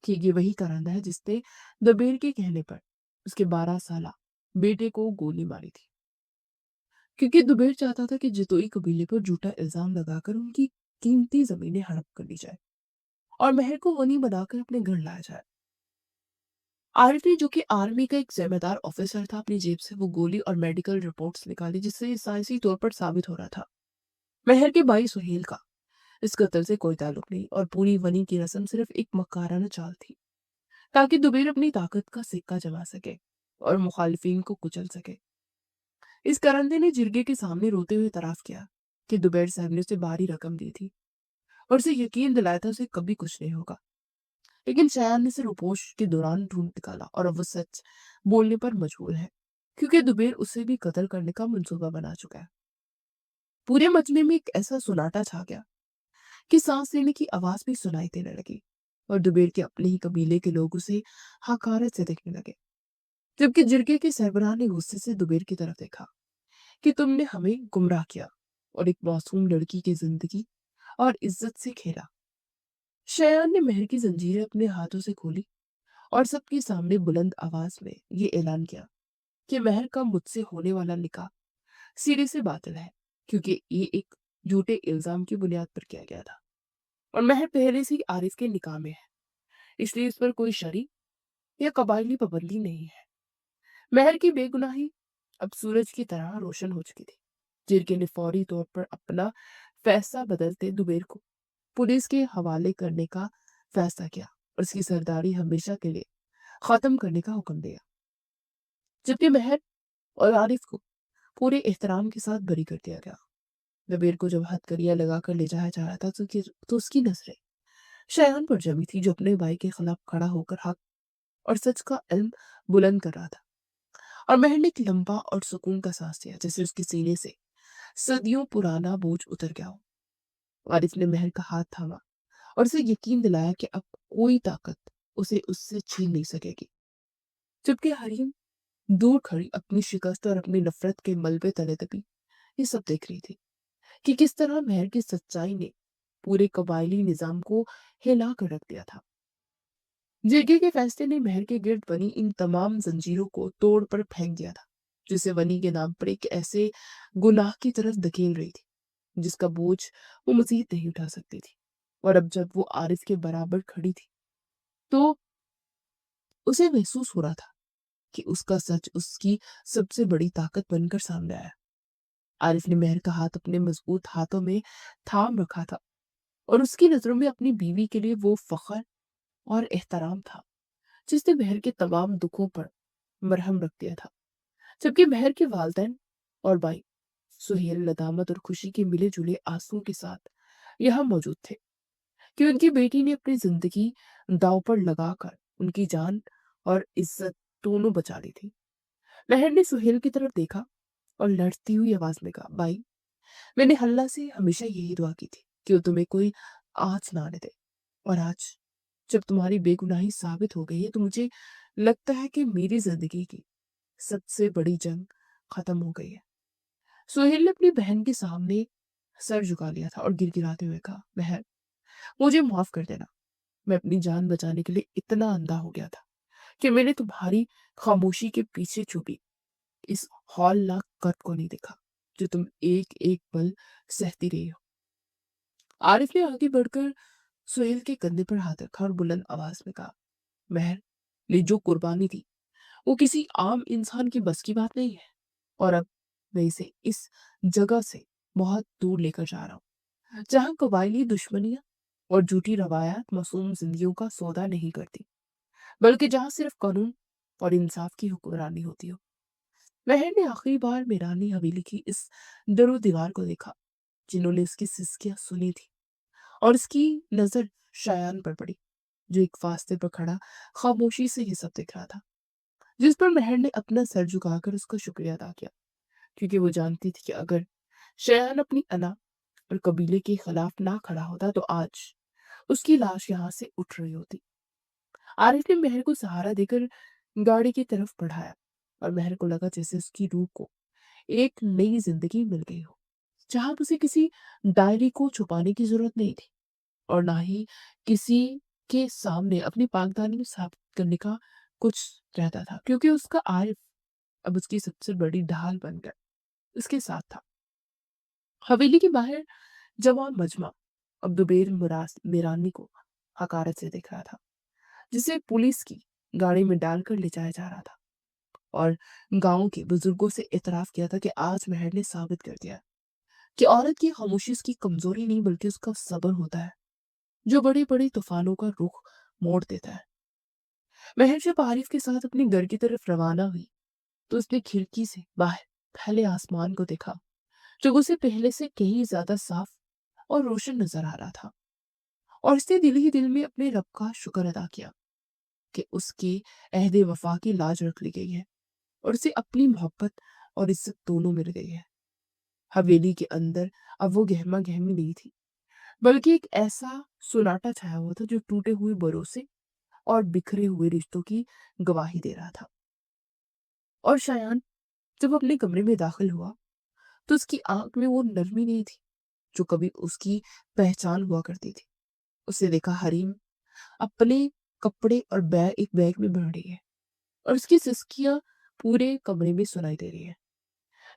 کہ یہ وہی کرندہ ہے جس نے دبیر کے کہنے پر اس کے 12 سالہ بیٹے کو گولی ماری تھی، کیونکہ دبیر چاہتا تھا کہ جتوئی قبیلے پر جھوٹا الزام لگا کر ان کی قیمتی زمینیں ہڑپ کر لی جائے اور مہر کو غنی بنا کر اپنے گھر لایا جائے۔ عارف نے، جو کہ آرمی کا ایک ذمہ دار آفیسر تھا، اپنی جیب سے وہ گولی اور میڈیکل رپورٹس نکالی جس سے سائنسی طور پر ثابت ہو رہا تھا مہر کے بھائی سہیل کا اس قتل سے کوئی تعلق نہیں، اور پوری ونی کی رسم صرف ایک مکارانہ چال تھی تاکہ دبیر اپنی طاقت کا سکہ جما سکے اور مخالفین کو کچل سکے۔ اس کرندے نے جرگے کے سامنے روتے ہوئے اعتراف کیا کہ دبیر صاحب نے اسے بھاری رقم دی تھی اور اسے یقین دلایا تھا اسے کبھی کچھ نہیں ہوگا، لیکن شایان نے اسے روپوش کے دوران ڈھونڈ نکالا اور اب وہ سچ بولنے پر مجبور ہے کیونکہ دبیر اسے بھی قتل کرنے کا منصوبہ بنا چکا ہے۔ پورے مجمع میں ایک ایسا سناٹا چھا گیا کہ سانس لینے کی آواز بھی سنائی دینے لگی، اور دبیر کے اپنے ہی قبیلے کے لوگ اسے حقارت سے دیکھنے لگے، جبکہ جرگے کے سربراہ نے غصے سے دبیر کی طرف دیکھا کہ تم نے ہمیں گمراہ کیا اور ایک معصوم لڑکی کی زندگی اور عزت سے کھیلا۔ شایان نے مہر کی زنجیریں اپنے ہاتھوں سے کھولی اور سب کے سامنے بلند آواز میں یہ اعلان کیا کہ مہر کا مجھ سے ہونے والا نکاح سرے سے باطل ہے، کیونکہ یہ ایک جھوٹے الزام کی بنیاد پر کیا گیا تھا اور مہر پہلے سے ہی عارف کے نکاح میں ہے، اس لیے اس پر کوئی شرعی یا قبائلی پابندی نہیں ہے۔ مہر کی بے گناہی اب سورج کی طرح روشن ہو چکی تھی۔ جرگے نے فوری طور پر اپنا فیصلہ بدلتے دوبیر کو پولیس کے حوالے کرنے کا فیصلہ کیا اور اس کی سرداری ہمیشہ کے لیے ختم کرنے کا حکم دیا، جبکہ مہر اور عارف کو پورے احترام کے ساتھ بری کر دیا گیا۔ دبیر کو جب ہتھ کریا لگا کر لے جایا جا رہا تھا تو اس کی نظریں شایان پر جمی تھی، جو اپنے بھائی کے خلاف کھڑا ہو کر حق اور سچ کا علم بلند کر رہا تھا۔ اور مہر نے ایک لمبا اور سکون کا سانس لیا، جیسے اس کے سینے سے صدیوں پرانا بوجھ اتر گیا ہو۔ عارف نے مہر کا ہاتھ تھاما اور اسے یقین دلایا کہ اب کوئی طاقت اسے اس سے چھین نہیں سکے گی، جبکہ حریم دور کھڑی اپنی شکست اور اپنی نفرت کے ملبے تلے دبی یہ سب دیکھ رہی تھی کہ کس طرح مہر کی سچائی نے پورے قبائلی نظام کو ہلا کر رکھ دیا تھا۔ جرگے کے فیصلے نے مہر کے گرد بنی ان تمام زنجیروں کو توڑ پر پھینک دیا تھا، جسے ونی کے نام پر ایک ایسے گناہ کی طرف دھکیل رہی تھی جس کا بوجھ وہ مزید نہیں اٹھا سکتی تھی۔ اور اب جب وہ عارف کے برابر کھڑی تھی تو اسے محسوس ہو رہا تھا کہ اس کا سچ اس کی سب سے بڑی طاقت بن کر سامنے آیا۔ عارف نے مہر کا ہاتھ اپنے مضبوط ہاتھوں میں تھام رکھا تھا اور اس کی نظروں میں اپنی بیوی کے لیے وہ فخر اور احترام تھا جس نے مہر کے تمام دکھوں پر مرہم رکھ دیا تھا، جبکہ مہر کے والدین اور بھائی سہیل ندامت اور خوشی کے ملے جلے آنسوؤں کے ساتھ یہاں موجود تھے کہ ان کی بیٹی نے اپنی زندگی داؤ پر لگا کر ان کی جان اور عزت دونوں بچا لی تھی۔ مہر نے سہیل کی طرف دیکھا اور لڑتی ہوئی آواز میں کہا، بھائی، میں نے اللہ سے ہمیشہ یہی دعا کی تھی کہ وہ تمہیں کوئی آنچ نہ آنے دے، اور آج جب تمہاری بے گناہی ثابت ہو گئی ہے تو مجھے لگتا ہے کہ میری زندگی کی سب سے بڑی جنگ ختم ہو گئی ہے۔ سہیل نے اپنی بہن کے سامنے سر جھکا لیا تھا اور گڑگڑاتے ہوئے کہا، مہر، مجھے معاف کر دینا، میں اپنی جان بچانے کے لیے اتنا اندھا ہو گیا تھا کہ میں نے تمہاری خاموشی کے پیچھے چھپی اس ہولناک قتل کو نہیں دیکھا جو تم ایک ایک پل سہتی رہی ہو۔ عارف نے آگے بڑھ کر سہیل کے کندھے پر ہاتھ رکھا اور بلند آواز میں کہا، مہر، یہ جو قربانی تھی وہ کسی عام انسان کی بس کی بات نہیں ہے، اور اب میں اسے اس جگہ سے بہت دور لے کر جا رہا ہوں جہاں قبائلی دشمنیاں اور جھوٹی روایات معصوم زندگیوں کا سودا نہیں کرتی، بلکہ جہاں صرف قانون اور انصاف کی حکمرانی ہوتی ہو۔ مہر نے آخری بار میرانی حویلی کی اس در و دیوار کو دیکھا جنہوں نے اس کی سسکیاں سنی تھی، اور اس کی نظر شایان پر پڑی جو ایک فاصلے پر کھڑا خاموشی سے یہ سب دیکھ رہا تھا، جس پر مہر نے اپنا سر جھکا کر اس کا شکریہ ادا کیا، کیونکہ وہ جانتی تھی کہ اگر شایان اپنی انا اور قبیلے کے خلاف نہ کھڑا ہوتا تو آج اس کی لاش یہاں سے اٹھ رہی ہوتی۔ عارف نے مہر کو سہارا دے کر گاڑی کی طرف بڑھایا اور مہر کو لگا جیسے اس کی روح کو ایک نئی زندگی مل گئی ہو، جہاں اسے کسی ڈائری کو چھپانے کی ضرورت نہیں تھی اور نہ ہی کسی کے سامنے اپنی پاکدانی ثابت کرنے کا کچھ رہتا تھا، کیونکہ اس کا عارف اب اس کی سب سے بڑی ڈھال بن کر اس کے ساتھ تھا۔ حویلی کے باہر جوان مجمع اب دوبیر میرانی کو حقارت سے دیکھ رہا تھا، جسے پولیس کی گاڑی میں ڈال کر لے جایا جا رہا تھا، اور گاؤں کے بزرگوں سے اعتراف کیا تھا کہ آج مہر نے ثابت کر دیا کہ عورت کی خاموشی اس کی کمزوری نہیں بلکہ اس کا صبر ہوتا ہے جو بڑے بڑے طوفانوں کا رخ موڑ دیتا ہے۔ مہر جب عارف کے ساتھ اپنے گھر کی طرف روانہ ہوئی تو اس نے کھڑکی سے باہر پھیلے آسمان کو دیکھا جو اسے پہلے سے کہیں زیادہ صاف اور روشن نظر آ رہا تھا، اور اس نے دل ہی دل میں اپنے رب کا شکر ادا کیا کہ اس کے عہد وفا کی لاج رکھ لی گئی ہے اور اسے اپنی محبت اور عزت دونوں مل گئی ہے۔ حویلی کے اندر اب وہ گہما گہمی نہیں تھی، بلکہ ایک ایسا سناٹا چھایا ہوا تھا جو ٹوٹے ہوئے بھروسے اور بکھرے ہوئے رشتوں کی گواہی دے رہا تھا۔ اور شایان جب اپنے کمرے میں داخل ہوا تو اس کی آنکھ میں وہ نرمی نہیں تھی جو کبھی اس کی پہچان ہوا کرتی تھی۔ اسے دیکھا حریم اپنے کپڑے اور بیگ ایک بیگ میں بھر رہی ہے اور اس کی سسکیاں پورے کمرے میں سنائی دے رہی ہیں،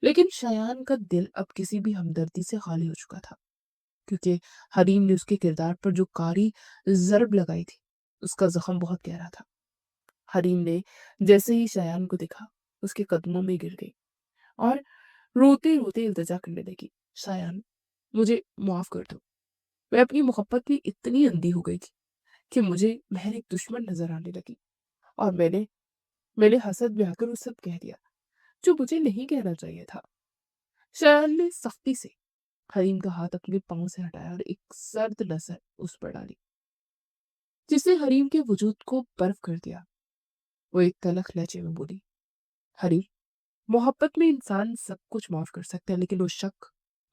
لیکن شایان کا دل اب کسی بھی ہمدردی سے خالی ہو چکا تھا، کیونکہ حریم نے اس کے کردار پر جو کاری ضرب لگائی تھی اس کا زخم بہت گہرا تھا۔ حریم نے جیسے ہی شایان کو دیکھا اس کے قدموں میں گر گئی اور روتے روتے التجا کرنے لگی، شایان مجھے معاف کر دو، میں اپنی محبت میں اتنی اندھی ہو گئی تھی کہ مجھے مہر ایک دشمن نظر آنے لگی، اور میں نے حسد میں آ کر وہ سب کہہ دیا جو مجھے نہیں کہنا چاہیے تھا۔ شایان نے سختی سے حریم کا ہاتھ اپنے پاؤں سے ہٹایا اور ایک سرد نظر اس پر ڈالی جس نے حریم کے وجود کو برف کر دیا۔ وہ ایک تلخ لہجے میں بولی، حریم، محبت میں انسان سب کچھ معاف کر سکتا ہے، لیکن وہ شک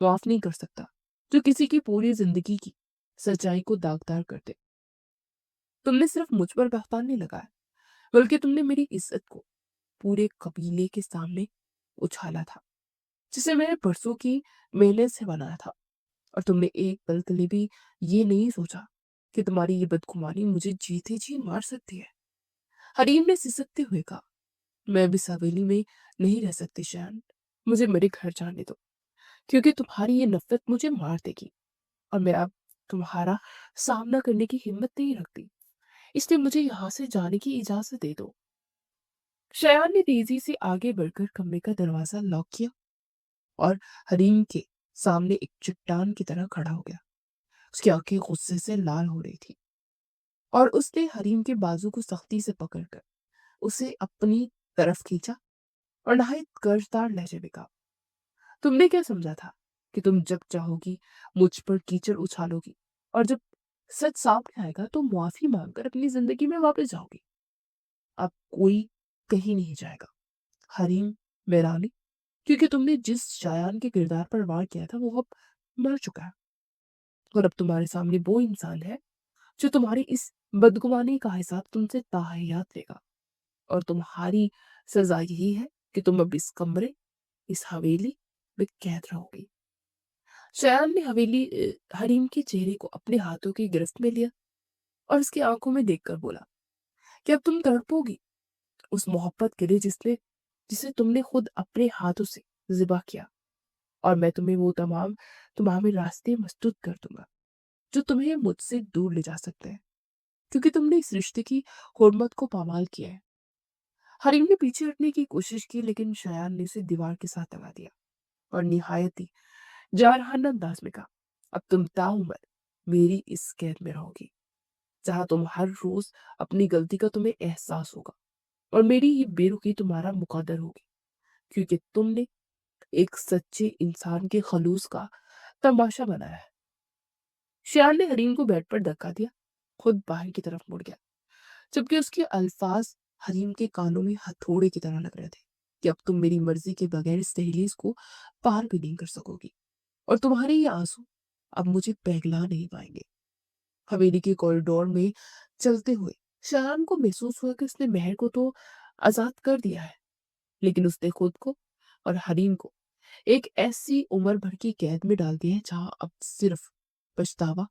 معاف نہیں کر سکتا جو کسی کی پوری زندگی کی سچائی کو داغدار کر دے۔ تم نے صرف مجھ پر بہتان نہیں لگایا، بلکہ تم نے میری عزت کو پورے قبیلے کے سامنے اچھالا تھا، جسے میں نے برسوں کی محنت سے بنایا تھا، اور تم نے ایک پل کے لیے بھی یہ نہیں سوچا کہ تمہاری یہ بدگمانی مجھے جیتے جی مار سکتی ہے۔ حریم نے سسکتے ہوئے کہا، میں اب اس حویلی میں نہیں رہ سکتی شایان، مجھے میرے گھر جانے دو، کیونکہ تمہاری یہ نفرت مجھے مار دے گی اور میں اب تمہارا سامنا کرنے کی ہمت نہیں رکھتی، اس لیے مجھے یہاں سے جانے کی اجازت دے دو۔ شایان نے تیزی سے آگے بڑھ کر کمرے کا دروازہ لاک کیا اور حریم کے سامنے ایک چٹان کی طرح کھڑا ہو گیا۔ اس کی آنکھیں غصے سے لال ہو رہی تھی اور اس نے حریم کے بازو کو سختی سے پکڑ کر اسے اپنی طرف کھینچا اور نہایت گرجدار لہجے میں کہا، تم نے کیا سمجھا تھا کہ تم جب چاہو گی مجھ پر کیچڑ اچھالو گی اور جب سچ سامنے آئے گا تو معافی مانگ کر اپنی زندگی میں واپس جاؤ گی؟ اب کوئی کہیں نہیں جائے گا حریم میرانی، کیونکہ تم نے جس شایان کے کردار پر وار کیا تھا وہ اب مر چکا ہے، اور اب تمہارے سامنے وہ انسان ہے جو تمہاری اس بدگمانی کا حساب تم سے تاحیات لے گا، اور تمہاری سزا یہی ہے کہ تم اب اس کمرے، اس حویلی میں قید رہو گی۔ شایان نے حریم کے چہرے کو اپنے ہاتھوں کی گرفت میں لیا اور اس کی آنکھوں میں دیکھ کر بولا کہ اب تم تڑپو گی اس محبت کے لیے جسے تم نے خود اپنے ہاتھوں سے ذبح کیا، اور میں تمہیں وہ تمام راستے مسدود کر دوں گا جو تمہیں مجھ سے دور لے جا سکتے ہیں، کیونکہ تم نے اس رشتے کی حرمت کو پامال کیا ہے۔ حریم نے پیچھے ہٹنے کی کوشش کی، لیکن شایان نے اسے دیوار کے ساتھ لگا دیا اور نہایت ہی جارحانہ انداز میں کہا، اب تم تاعمر میری اس قید میں رہو گی، جہاں تم ہر روز اپنی غلطی کا تمہیں احساس ہوگا اور میری یہ بے رخی تمہارا مقدر ہوگی، کیونکہ تم نے ایک سچے انسان کے خلوص کا تماشا بنایا ہے۔ شیان نے حریم کو بیڈ پر دھکا دیا، خود باہر کی طرف مڑ گیا، جبکہ اس کے الفاظ حریم کے کانوں میں ہتھوڑے کی طرح لگ رہے تھے کہ اب تم میری مرضی کے بغیر اس دہلیز کو پار بھی نہیں کر سکو گی، اور تمہارے یہ آنسو اب مجھے پگھلا نہیں پائیں گے۔ حویلی کے کوریڈور میں چلتے ہوئے شایان کو محسوس ہوا کہ اس نے مہر کو تو آزاد کر دیا ہے، لیکن اس نے خود کو اور حریم کو ایک ایسی عمر بھر کی قید میں ڈال دیا ہے جہاں اب صرف پچھتاوا